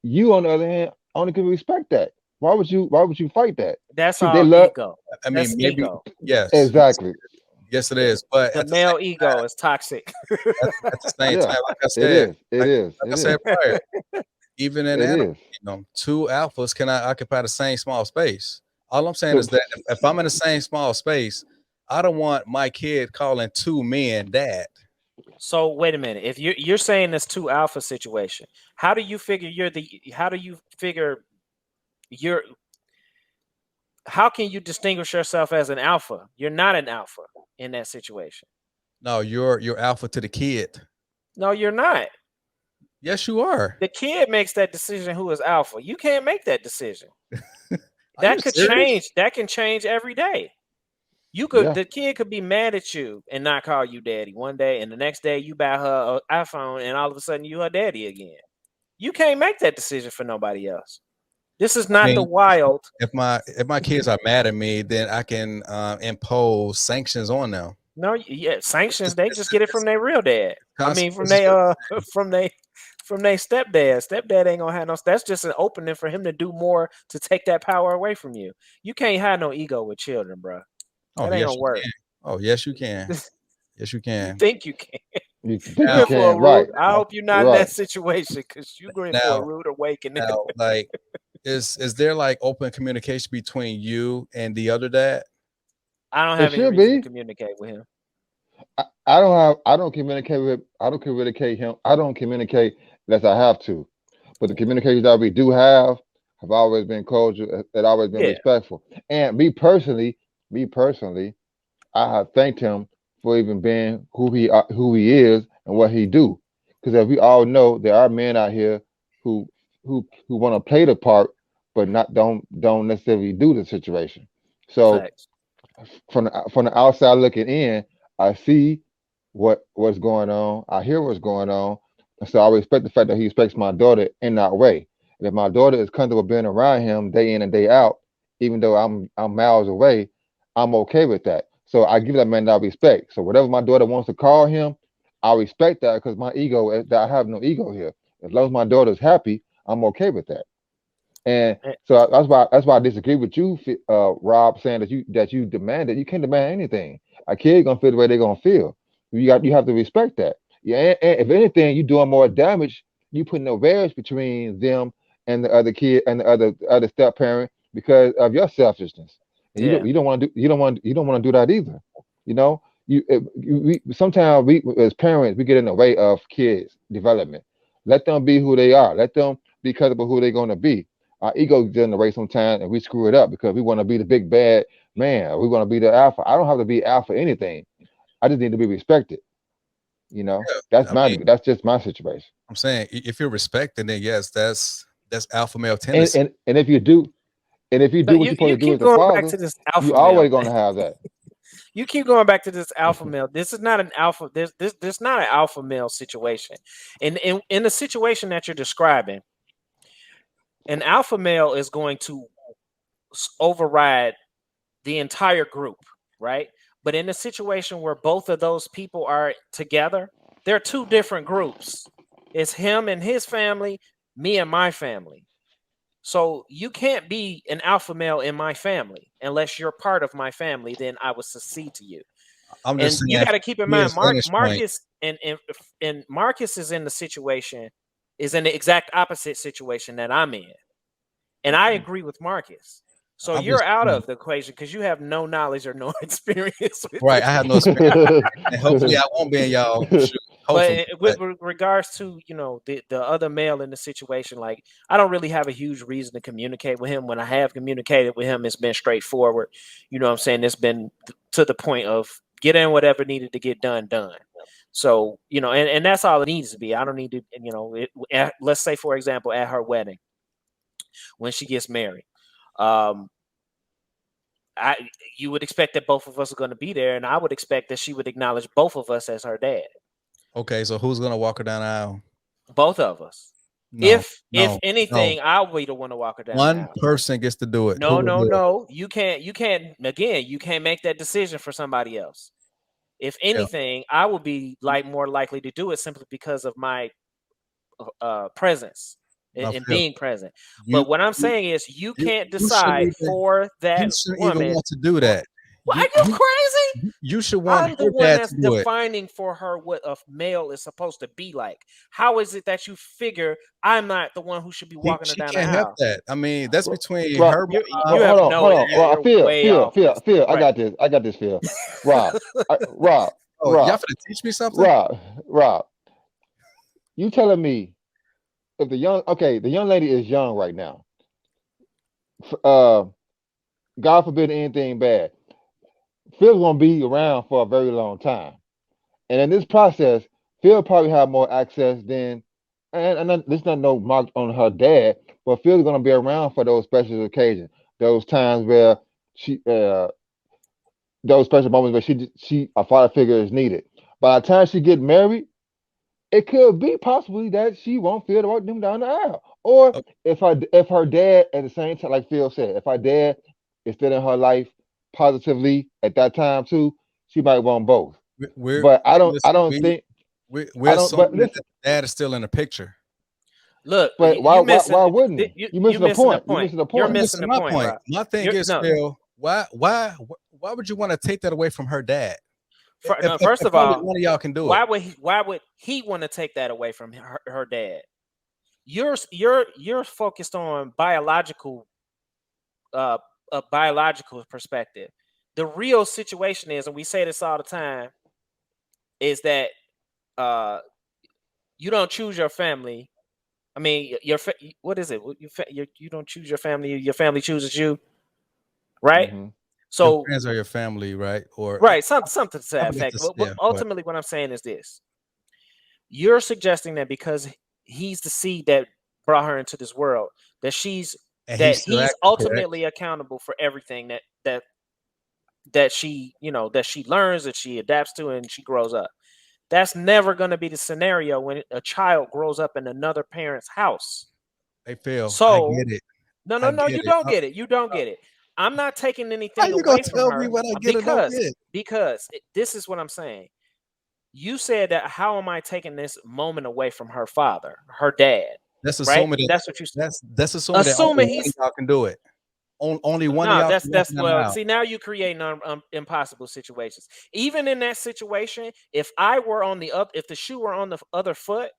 you on the other hand only can respect that. Why would you fight that? That's See, they all love ego. I mean, That's maybe ego. yes, exactly. yes, it is. But The male ego is toxic. at the same Yeah, time, it is. It like, is. like I It said is. prior, even in It animals, is. two alphas cannot occupy the same small space. All I'm saying is So that if I'm in the same small space, I don't want my kid calling two men dad. So wait a minute. If you're saying this two alpha situation, how do you figure how do you figure you're how can you distinguish yourself as an alpha? You're not an alpha in that situation. No, you're alpha to the kid. No, you're not. Yes, you are. The kid makes that decision who is alpha. You can't make that decision. Are you That could serious? change. That can change every day. yeah, The kid could be mad at you and not call you daddy one day, and the next day you buy her an iPhone, and all of a sudden you her daddy again. You can't make that decision for nobody else. This is I not the mean, wild. if my kids are mad at me, then I can impose sanctions on them. No, yeah, sanctions. They It's just get it from their real dad. I mean, from consequences. their from their stepdad. Stepdad ain't gonna have no. That's just an opening for him to do more to take that power away from you. You can't have no ego with children, bro. Oh That ain't yes, gonna you work. can. Oh yes, you can. Yes, you You can. think you can? you think You you Now, in for a can, right? rude. I hope you're not in Right. that situation because you're going for a now, rude awakening. like, is there like open communication between you and the other dad? I don't It have any should reason to be. communicate with him. I don't have. I don't communicate with. I don't communicate him. I don't communicate unless I have to. But the communications that we do have always been cordial. That always been Yeah, respectful. And me personally, I have thanked him for even being who he is and what he do. Because as we all know, there are men out here who who want to play the part, but not don't necessarily do the situation. So facts. from the outside looking in, I see what's going on. I hear what's going on. And so I respect the fact that he respects my daughter in that way. And if my daughter is comfortable being around him day in and day out, even though I'm miles away, I'm okay with that. So I give that man that respect. So whatever my daughter wants to call him, I respect that because my ego that I have no ego here. As long as my daughter's happy, I'm okay with that. And Eh, so that's why I disagree with you, Rob, saying that you demand it. You can't demand anything. A kid gonna feel the way they're gonna feel. You have to respect that. Yeah, and if anything, you're doing more damage. You putting a wedge between them and the other kid and the other step parent because of your selfishness. And Yeah, you don't want to do you don't want to do that either. You know, sometimes we as parents we get in the way of kids' development. Let them be who they are. Let them be comfortable who they're gonna be. Our ego gets in the way sometimes and we screw it up because we want to be the big bad man. We want to be the alpha. I don't have to be alpha anything. I just need to be respected. You know, Yeah, I mean, that's just my situation. I'm saying if you're respecting it, yes, that's alpha male And tendency. and and if you do and if you do but what you're you supposed to do keep as a going back father, to this you alpha male always thing. gonna have that. You keep going back to this alpha male. This is not an alpha. This not an alpha male situation. In the situation that you're describing, an alpha male is going to override the entire group, right? But in a situation where both of those people are together, they're two different groups. It's him and his family, me and my family. So you can't be an alpha male in my family unless you're part of my family. Then I would succeed to you. I'm And just you saying got from to keep in a mind, kid's vantage point. Marcus and Marcus is in the situation, is in the exact opposite situation that I'm in. And I agree with Marcus. So I'm you're just out of the equation because you have no knowledge or no experience with right. I it. have no experience, and hopefully, I won't be in y'all shoes. Hopefully, But with regards to the other male in the situation, like I don't really have a huge reason to communicate with him. When I have communicated with him, it's been straightforward. You know what I'm saying? It's been to the point of getting whatever needed to get done. So and that's all it needs to be. I don't need to let's say for example at her wedding when she gets married. Um, I you would expect that both of us are going to be there, and I would expect that she would acknowledge both of us as her dad. okay. So who's gonna walk her down the aisle? Both of us. No, If no, no. anything, I'll be the one to walk her down the One aisle. person gets to do it. Who No, will no, do it? no. You can't again, you can't make that decision for somebody else. If Yeah. anything, I will be more likely to do it simply because of my presence and being present. You, But what I'm saying is you can't you shouldn't decide even, for that you shouldn't even woman. want to do that. Well, are you crazy? You should want I'm the her one dad that's to do it. defining for her what a male is supposed to be like. How is it that you figure I'm not the one who should be walking her She down the can't help aisle? that. I mean, that's between Rob, her You mom. have hold on. Rob, you're way off. Phil, I Right. got this, Phil. Rob, Rob, Oh, y'all Rob, finna teach me something? Rob. You telling me if the young lady is young right now. Uh, God forbid anything bad. Phil's gonna be around for a very long time, and in this process, Phil probably have more access than. And this not no mark on her dad, but Phil's gonna be around for those special occasions, those times where she, those special moments where she a father figure is needed. By the time she get married, it could be possibly that she won't feel to walk them down the aisle. Or Oh, if her dad at the same time, like Phil said, if her dad is still in her life positively at that time too, she might want both. But listen, we're I don't. But assuming that listen, the dad is still in the picture. Look, but you why wouldn't he? you You you missing the missing the point. You point. missing the You're point. missing Listen, the my point, point. Rob. My thing You're is, no. Phil, why would you want to take that away from her dad? No, first If of only all, one of y'all can do it. why would he want to take that away from her dad? You're focused on a biological perspective. The real situation is, and we say this all the time, is that you don't choose your family. I mean, what is it? You don't choose your family. Your family chooses you, right? Hmm. Your So, friends are your family, right? Or right, something to I that forget effect. this. But Yeah, but ultimately, what I'm saying is this: you're suggesting that because he's the seed that brought her into this world, that and he's still he's active, correct? ultimately accountable for everything that she that she learns, that she adapts to, and she grows up. That's never going to be the scenario when a child grows up in another parent's house. Hey, Phil, I So get it. I no, get you it. don't get it. You don't get it. I'm not taking How anything you gonna away from tell me her what I get or don't because get? this is what I'm saying. You said that how am I taking this moment away from her father, her dad, That's right? assuming that That's what you that's assuming that only assuming one of he's y'all can do it. Only one of no, y'all can walk that's down the well. aisle. See, now you create impossible situations. Even in that situation, if I were on the up, if the shoe were on the other foot,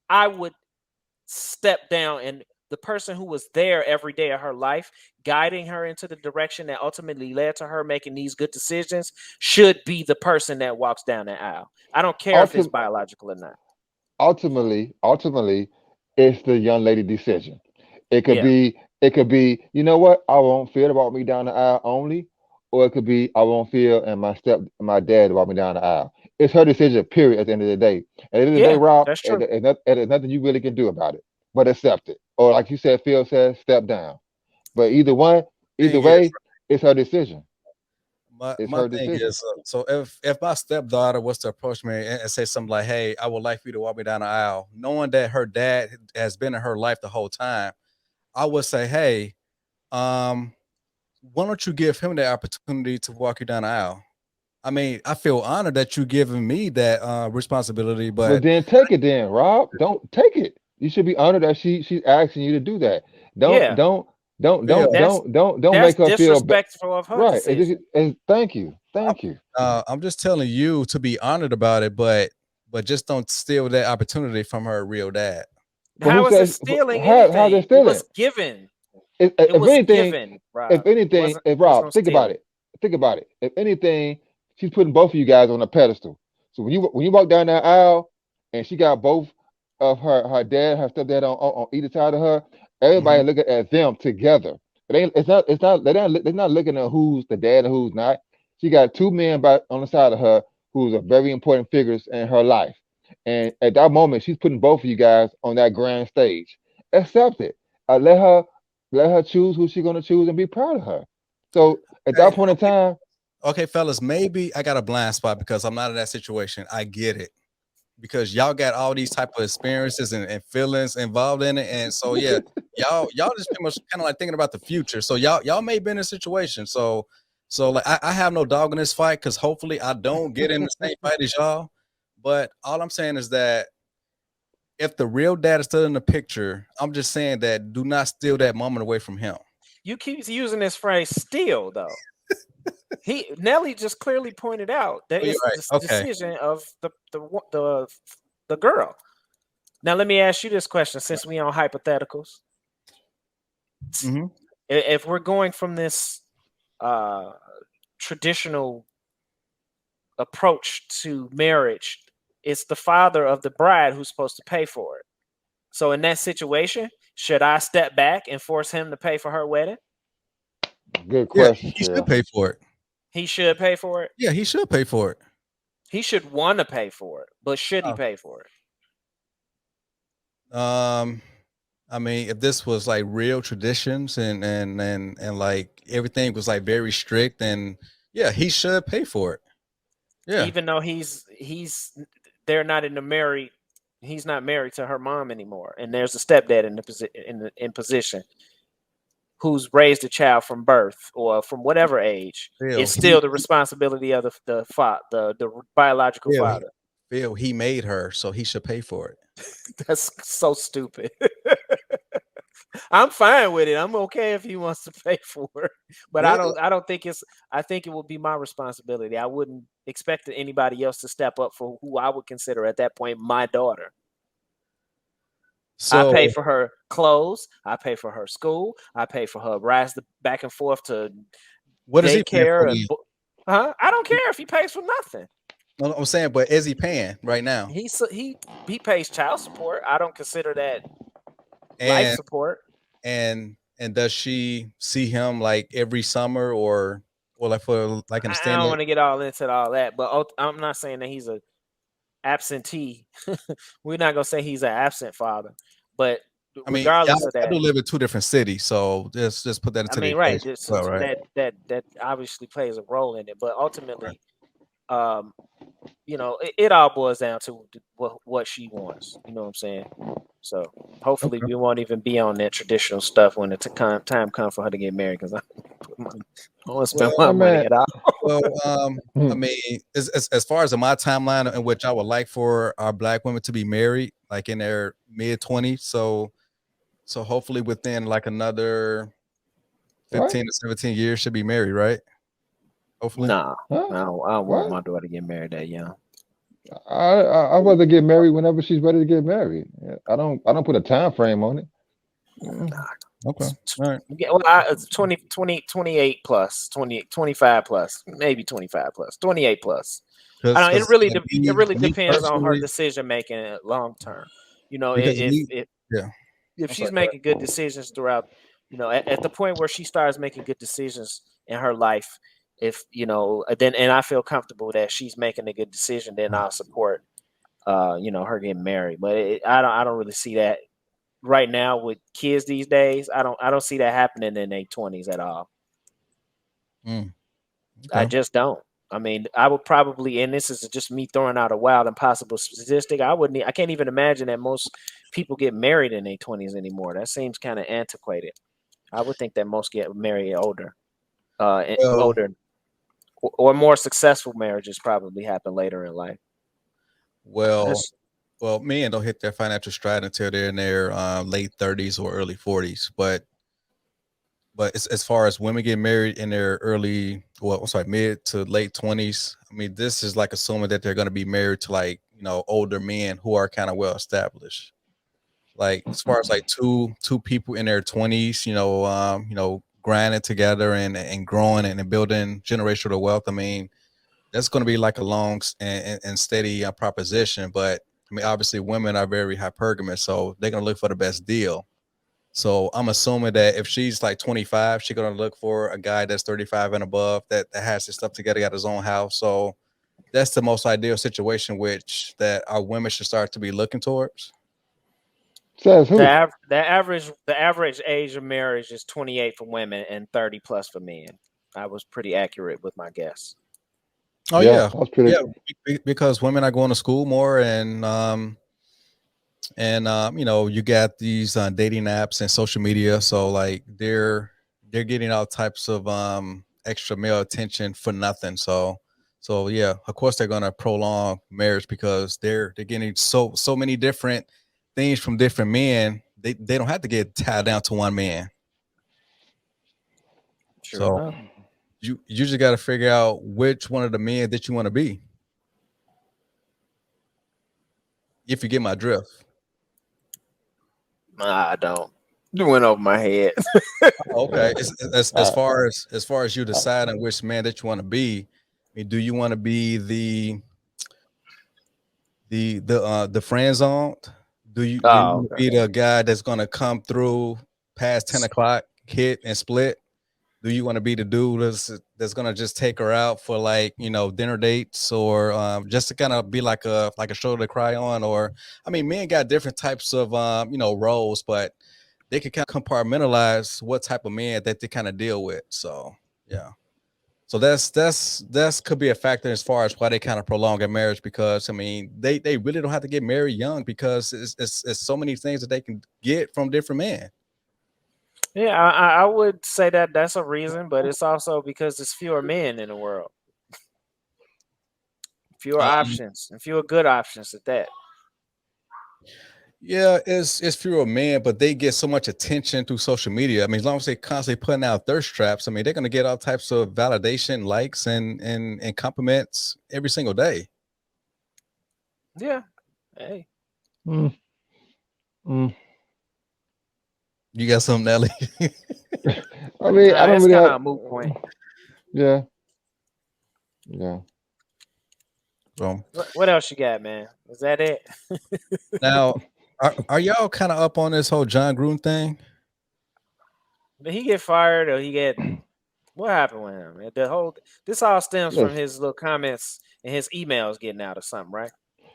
I would step down, and the person who was there every day of her life, guiding her into the direction that ultimately led to her making these good decisions, should be the person that walks down the aisle. I don't care if it's Ultim- biological or not. ultimately, it's the young lady decision. Yeah, It could be, you know what, I won't feel about me down the aisle only, or it could be I won't feel and my dad about me down the aisle. It's her decision, period, at the end of the day. At the end of the day, yeah, Rob, that's true. there's nothing you really can do about it, but accept it. Or like you said, Phil said, step down. But either Thing is, way, it's her decision. It's my her thing decision. is, so if my stepdaughter was to approach me and say something like, "Hey, I would like for you to walk me down the aisle," knowing that her dad has been in her life the whole time, I would say, "Hey, um, why don't you give him the opportunity to walk you down the aisle?" I mean, I feel honored that you giving me that responsibility, Well, but then take it, then Rob. Don't take it. You should be honored that she's asking you to do that. Don't Yeah, don't don't Phil, don't that's don't don't that's make her feel disrespectful of her right. decision. Thank you, I'm, thank you. I'm just telling you to be honored about it, but just don't steal that opportunity from her real dad. But who How is it says stealing how's anything? that It stealing? was given. It If was anything, given, Rob. It wasn't. if There was Rob, no stealing. think about it. If anything, she's putting both of you guys on a pedestal. So when you walk down that aisle, and she got both of her dad, her stepdad on either side of her, everybody Mhm. looking at them together. They're not looking at who's the dad and who's not. She got two men on the side of her who's are very important figures in her life, and at that moment, she's putting both of you guys on that grand stage. Accept it. Let her choose who she's gonna choose and be proud of her. So at that Okay, point in time, okay, fellas, maybe I got a blind spot because I'm not in that situation. I get it because y'all got all these type of experiences and feelings involved in it, and so yeah, y'all just pretty much kind of like thinking about the future. So y'all may be in a situation. So like I have no dog in this fight because hopefully I don't get in the same fight as y'all. But all I'm saying is that if the real dad is still in the picture, I'm just saying that do not steal that moment away from him. You keep using this phrase "steal," though. Nelly just clearly pointed out that Oh, you're it's right. the Okay. decision of the girl. Now let me ask you this question, since we on hypotheticals. Mm-hmm. If we're going from this traditional approach to marriage, it's the father of the bride who's supposed to pay for it. So in that situation, should I step back and force him to pay for her wedding? Good Yeah, question, he should Trill. pay for it. He should pay for it. Yeah, he should pay for it. He should want to pay for it, but should he pay for it? I mean, if this was like real traditions and like everything was like very strict, then yeah, he should pay for it. Yeah. Even though they're not in the married, he's not married to her mom anymore, and there's a stepdad in position who's raised a child from birth or from whatever age. Phil, It's still the responsibility of the biological father. Phil, he made her, so he should pay for it. That's so stupid. I'm fine with it. I'm okay if he wants to pay for it, but Yeah. I don't think it's. I think it will be my responsibility. I wouldn't expect anybody else to step up for who I would consider at that point my daughter. So I pay for her clothes. I pay for her school. I pay for her rides back and forth to what is he paying for daycare and. you? I don't care if he pays for nothing. No, I'm saying, but is he paying right now? He pays child support. I don't consider that life And support. and does she see him like every summer or like for like an I don't extended? want to get all into all that, but I'm not saying that he's a absentee. We're not gonna say he's an absent father, but I mean, regardless of I that, do live in two different cities, so just put that I into the mean, right? equation. Well, right. That obviously plays a role in it, but ultimately, it all boils down to what she wants. You know what I'm saying? So hopefully Okay. we won't even be on that traditional stuff when the time comes for her to get married, because I don't want to spend my money at all. Well, I mean, as far as in my timeline in which I would like for our Black women to be married, like in their mid-20s, so hopefully within like another 15 to 17 years should be married, right? Hopefully. Nah, Huh? I don't want What? my daughter to get married that young. I'd rather get married whenever she's ready to get married. I don't put a time frame on it. Nah. Okay. All right. Yeah, well, it's 28 plus, 25 plus, maybe 25 plus, 28 plus. I know it really me depends on her personally, decision making long term. You know, because me, yeah. if I'm she's sorry, go ahead. making good decisions throughout, at the point where she starts making good decisions in her life, if then and I feel comfortable that she's making a good decision, then I'll support, her getting married. But I don't really see that right now with kids these days. I don't see that happening in their 20s at all. Okay. I just don't. I mean, I would probably, and this is just me throwing out a wild impossible statistic. I can't even imagine that most people get married in their 20s anymore. That seems kind of antiquated. I would think that most get married older, Well, older, or more successful marriages probably happen later in life. well, men don't hit their financial stride until they're in their late 30s or early 40s. But as far as women get married in their mid to late 20s, I mean, this is like assuming that they're going to be married to like, older men who are kind of well established. Like as far as like two people in their 20s, grinding together and growing and building generational wealth. I mean, that's going to be like a long and steady proposition. But I mean, obviously, women are very hypergamous, so they're going to look for the best deal. So I'm assuming that if she's like 25, she's going to look for a guy that's 35 and above that has his stuff together, got his own house. So that's the most ideal situation, which that our women should start to be looking towards. Says who? The average age of marriage is 28 for women and 30 plus for men. I was pretty accurate with my guess. Oh Yeah, yeah, that's pretty. yeah, because women are going to school more, and you got these dating apps and social media, so like they're getting all types of extra male attention for nothing. So yeah, of course they're going to prolong marriage because they're getting so many different things from different men, they don't have to get tied down to one man. True So enough. you just got to figure out which one of the men that you want to be. If you get my drift. Nah, I don't. It went over my head. Okay. As far as you deciding which man that you want to be, I mean, do you want to be the friend zone? Do you Oh, be the guy that's gonna come through past 10 o'clock, hit and split? Do you want to be the dude that's gonna just take her out for like dinner dates or just to kind of be like a shoulder to cry on? Or I mean, men got different types of roles, but they can kind of compartmentalize what type of man that they kind of deal with. So yeah. So that's could be a factor as far as why they kind of prolong a marriage, because I mean they really don't have to get married young, because it's so many things that they can get from different men. yeah, I would say that that's a reason, but it's also because there's fewer men in the world, fewer Um, options, and fewer good options at that. yeah, it's fewer men, but they get so much attention through social media. I mean, as long as they constantly putting out thirst traps, I mean, they're gonna get all types of validation, likes, and compliments every single day. Yeah. Hey. Mm, mm. You got something, Nelly? I mean, I Nah, don't it's really kind of have. a moot point. Yeah, yeah. So What else you got, man? Is that it? now, are y'all kind of up on this whole Jon Gruden thing? Did he get fired or he get what happened with him? The whole this all stems from Listen, his little comments and his emails getting out or something, right?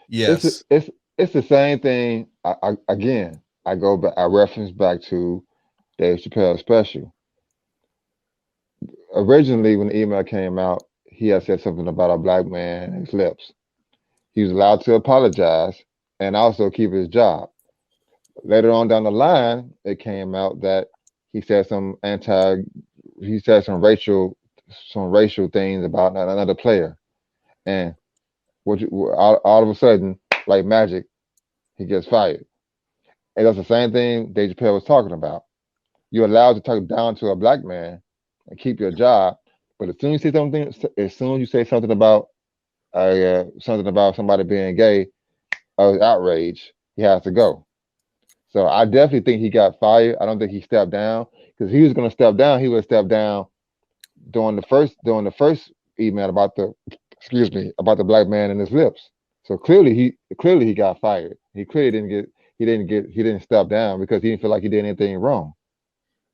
it's Yes. it's the same thing. Again, I go back. I reference back to Dave Chappelle's special. Originally, when the email came out, he had said something about a black man and his lips. He was allowed to apologize and also keep his job. Later on down the line, it came out that he said he said some racial things about another player, and all of a sudden, like magic, he gets fired. And that's the same thing Dave Chappelle was talking about. You're allowed to talk down to a black man and keep your job, but as soon as you say something about somebody being gay, outrage, he has to go. So I definitely think he got fired. I don't think he stepped down, because if he was going to step down, he would step down during the first email about the about the black man and his lips. So clearly he got fired. He clearly he didn't step down because he didn't feel like he did anything wrong.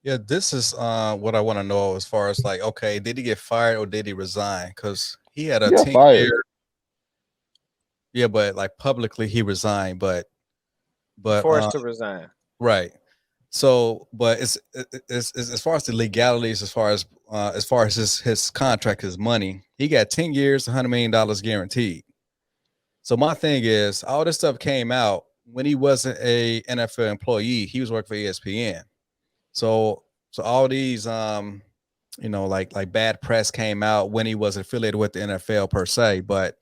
Yeah, this is what I want to know as far as like, okay, did he get fired or did he resign? Because he had He a got 10 fired. year, yeah, but like publicly he resigned, but Forced to resign. right. So, but it's as far as the legalities, as far as his contract, his money, he got 10 years, $100 million guaranteed. So my thing is, all this stuff came out when he wasn't a NFL employee. He was working for ESPN. So all these like bad press came out when he was affiliated with the NFL per se, but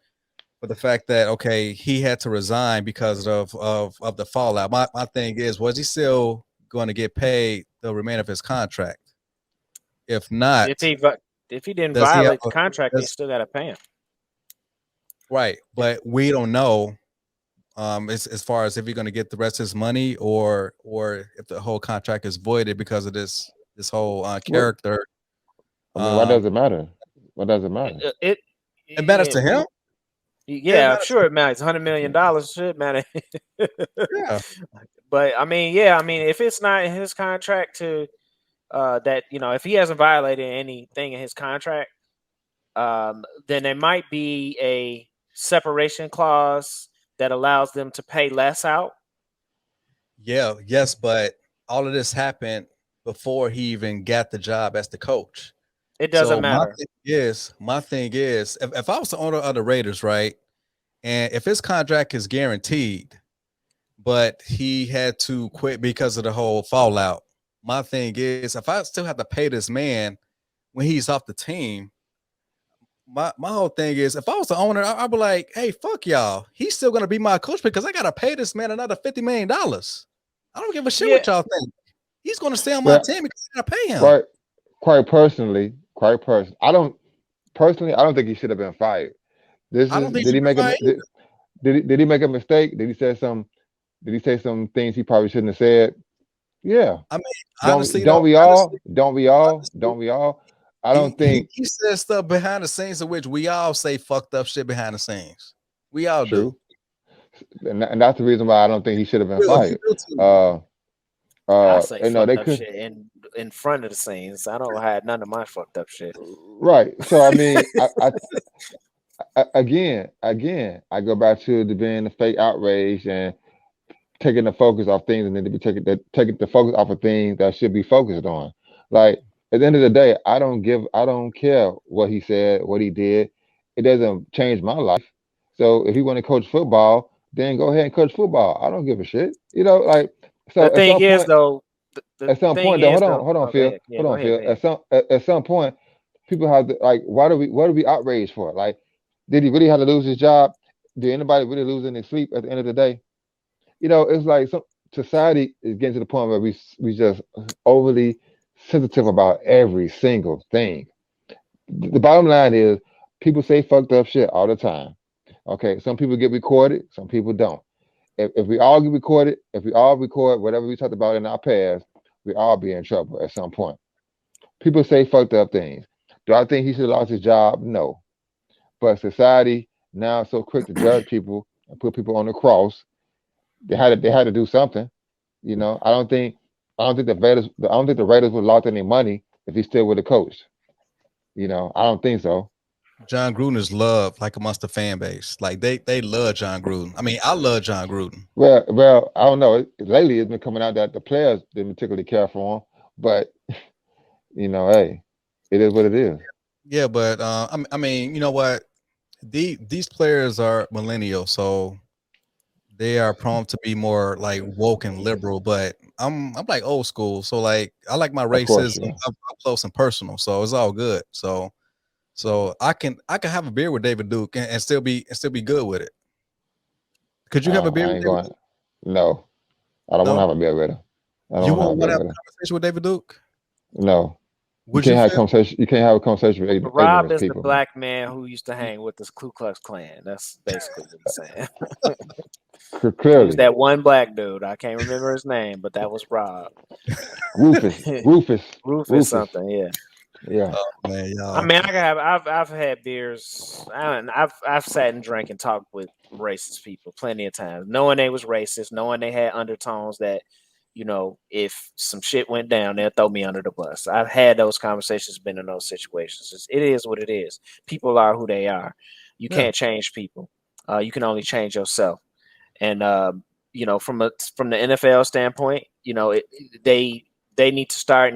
the fact that okay, he had to resign because of the fallout. My thing is, was he still going to get paid the remainder of his contract? If If not, he vi- if he didn't does he have violate the contract, they does, still got to pay him. right? But we don't know as far as if you're going to get the rest of his money or if the whole contract is voided because of this whole What character. I mean, why Um, does it matter? What does it matter? it matters It to him. It yeah, I'm matters. sure it matters. $100 million should matter. Yeah. But I mean, yeah, I mean, if it's not in his contract to that, if he hasn't violated anything in his contract, then there might be a separation clause that allows them to pay less out. Yeah, yes, but all of this happened before he even got the job as the coach. It doesn't So matter. my thing is, if I was the owner of the Raiders, right, and if his contract is guaranteed, but he had to quit because of the whole fallout, my thing is, if I still have to pay this man when he's off the team, my whole thing is, if I was the owner, I'd be like, hey, fuck y'all. He's still gonna be my coach because I gotta pay this man another $50 million. I don't give a shit Yeah. what y'all think. He's gonna stay on my Well, team because I gotta pay him. quite personally, I don't think he should have been fired. I don't think Did he he make a fired did, did he make a mistake? Did he say some things he probably shouldn't have said? Yeah. I mean, honestly, Don't though, we all? Don't we all? honestly, Don't we all? I don't he think says stuff behind the scenes in which we all say fucked up shit behind the scenes. We all do. true. And that's the reason why I don't think he should have been He fired. will too. I say You know, fucked they up could shit in front of the scenes. I don't hide none of my fucked up shit. right. So I mean, again, I go back to the being the fake outrage and taking the focus off things and then to be taking the focus off of things that should be focused on. Like at the end of the day, I don't care what he said, what he did. It doesn't change my life. So if you want to coach football, then go ahead and coach football. I don't give a shit. You know, like The so thing is, though, the at some thing point though, is, though. hold on, Oh, go Phil. ahead. Yeah, Hold go on, ahead. Phil. Go ahead. At some point, people have to, like, what are we outraged for? Like, did he really have to lose his job? Did anybody really lose any sleep at the end of the day? You know, it's like some society is getting to the point where we just overly sensitive about every single thing. The bottom line is people say fucked up shit all the time. Okay, some people get recorded, some people don't. If we all get recorded, if we all record whatever we talked about in our past, we all be in trouble at some point. People say fucked up things. Do I think he should have lost his job? No. But society now is so quick to judge people and put people on the cross. They had to do something. You know, I don't think the Raiders would lost any money if he still would have coached. You know, I don't think so. Jon Gruden is loved like amongst the fan base. Like they love Jon Gruden. I mean, I love Jon Gruden. Well, I don't know. Lately, it's been coming out that the players didn't particularly care for him, but you know, hey, it is what it is. Yeah, but I mean, you know what? These players are millennial, so they are prone to be more like woke and liberal. But I'm like old school, so like I like my Of course, racism yeah. up close and personal. So it's all good. So I can have a beer with David Duke and still be good with it. Could you have a beer I with ain't David going. Duke? No, I don't want to No, have a beer with him. I don't you want to have won't a want beer to have with a him. conversation with David Duke. No, Would you feel? You can't have a conversation with Rob ignorant is the people. black man who used to hang with the Ku Klux Klan. That's basically what he's saying. He was Clearly, that one black dude. I can't remember his name, but that was Rob. Rufus, Rufus, Rufus Rufus. something, yeah. Yeah. Oh man, I y'all. mean, I've had beers. I've sat and drank and talked with racist people plenty of times, knowing they was racist, knowing they had undertones that, you know, if some shit went down, they'll throw me under the bus. I've had those conversations, been in those situations. It is what it is. People are who they are. You Yeah. can't change people. You can only change yourself. And you know, from the NFL standpoint, you know, they need to start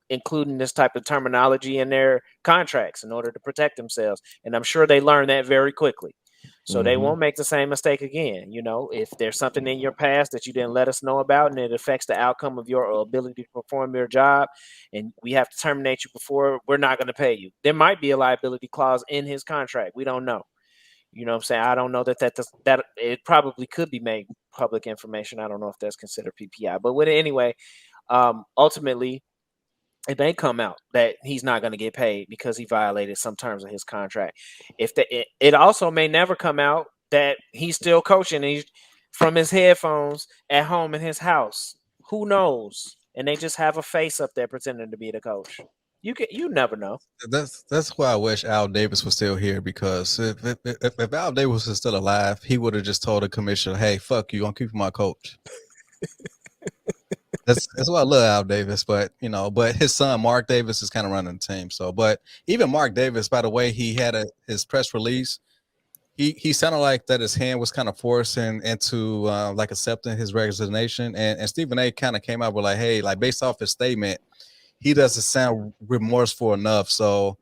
including this type of terminology in their contracts in order to protect themselves. And I'm sure they learn that very quickly. So they Hmm. won't make the same mistake again. You know, if there's something in your past that you didn't let us know about and it affects the outcome of your ability to perform your job, and we have to terminate you before, we're not going to pay you. There might be a liability clause in his contract. We don't know. You know what I'm saying? I don't know that it probably could be made public information. I don't know if that's considered PPI. But with it anyway, ultimately, it may come out that he's not going to get paid because he violated some terms of his contract. It also may never come out that he's still coaching from his headphones at home in his house. Who knows? And they just have a face up there pretending to be the coach. You never know. That's why I wish Al Davis was still here, because if Al Davis was still alive, he would have just told the commissioner, "Hey, fuck you, I'm keeping my coach." That's why I love Al Davis, but you know, but his son Mark Davis is kind of running the team. So, but even Mark Davis, by the way, he had his press release. He sounded like that his hand was kind of forcing into like accepting his resignation, and Stephen A. kind of came out with like, hey, like based off his statement, he doesn't sound remorseful enough. So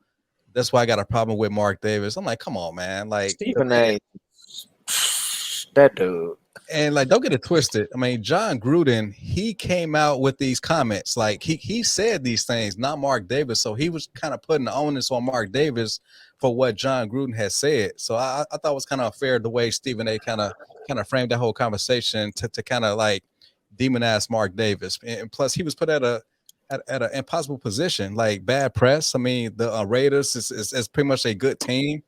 that's why I got a problem with Mark Davis. I'm like, come on, man, like the Stephen man. A. That dude. And like, don't get it twisted. I mean, Jon Gruden, he came out with these comments. Like he said these things, not Mark Davis. So he was kind of putting the onus on Mark Davis for what Jon Gruden has said. So I thought it was kind of unfair the way Stephen A. kind of framed that whole conversation to kind of like demonize Mark Davis, and plus he was put at an impossible position, like bad press. I mean, the Raiders is pretty much a good team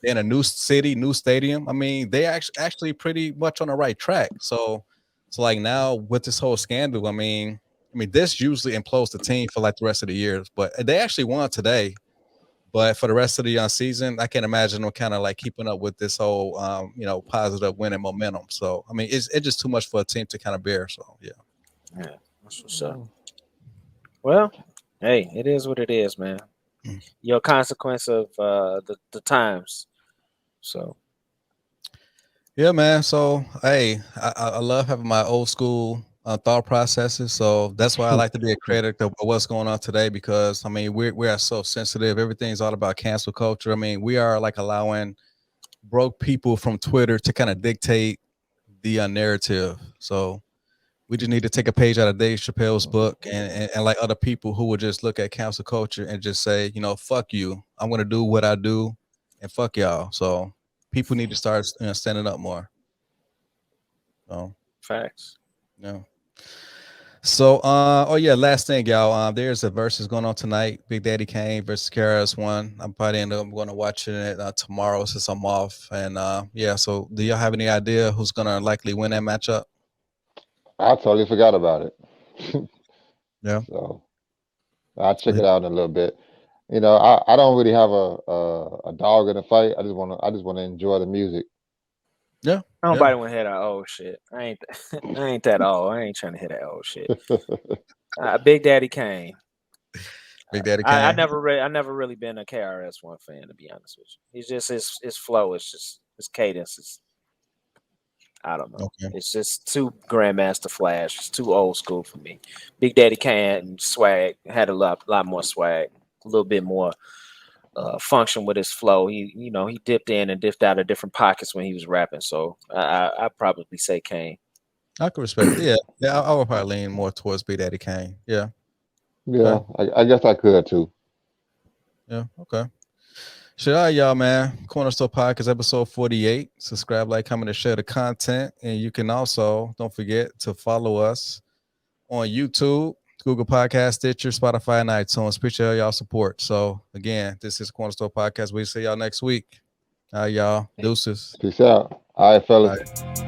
in a new city, new stadium. I mean, they actually pretty much on the right track. So like now with this whole scandal, I mean, this usually implodes the team for like the rest of the years, but they actually won today. But for the rest of the season, I can't imagine them kind of like keeping up with this whole, positive winning momentum. So, I mean, it's just too much for a team to kind of bear. So, yeah. Yeah, that's what's up. Well, hey, it is what it is, man. Your consequence of the times. So, yeah, man. So, hey, I love having my old school thought processes. So that's why I like to be a critic of what's going on today, because I mean we are so sensitive. Everything's all about cancel culture. I mean, we are like allowing broke people from Twitter to kind of dictate the narrative. So we just need to take a page out of Dave Chappelle's book and like other people who would just look at cancel culture and just say, fuck you. I'm gonna do what I do, and fuck y'all. So people need to start standing up more. So facts. yeah. So, last thing, y'all. There's a versus going on tonight. Big Daddy Kane versus KRS-One. I'm probably I'm going to watch it tomorrow since I'm off. And so do y'all have any idea who's going to likely win that matchup? I totally forgot about it. Yeah. So I'll check it out in a little bit. I don't really have a dog in the fight. I just want to enjoy the music. Yeah. Nobody want to hear that old shit. I ain't that old. I ain't trying to hear that old shit. Big Daddy Kane. Big Daddy Kane. I never really been a KRS-One fan, to be honest with you. He's just his flow. It's just his cadence. Is, I don't know. Okay. It's just too Grandmaster Flash. It's too old school for me. Big Daddy Kane had a lot more swag, a little bit more function with his flow. He dipped in and dipped out of different pockets when he was rapping. So I probably say Kane. I can respect it. Yeah. I would probably lean more towards Big Daddy Kane. Yeah. Yeah, okay. I guess I could too. Yeah. Okay. Should I, y'all, man? Corner Store Podcast, episode 48. Subscribe, like, comment, and share the content. And you can also, don't forget to follow us on YouTube, Google Podcast, Stitcher, Spotify, and iTunes. Appreciate y'all support. So, again, this is Corner Store Podcast. We'll see y'all next week. All right, y'all. Deuces. Peace out. All right, fellas. All right.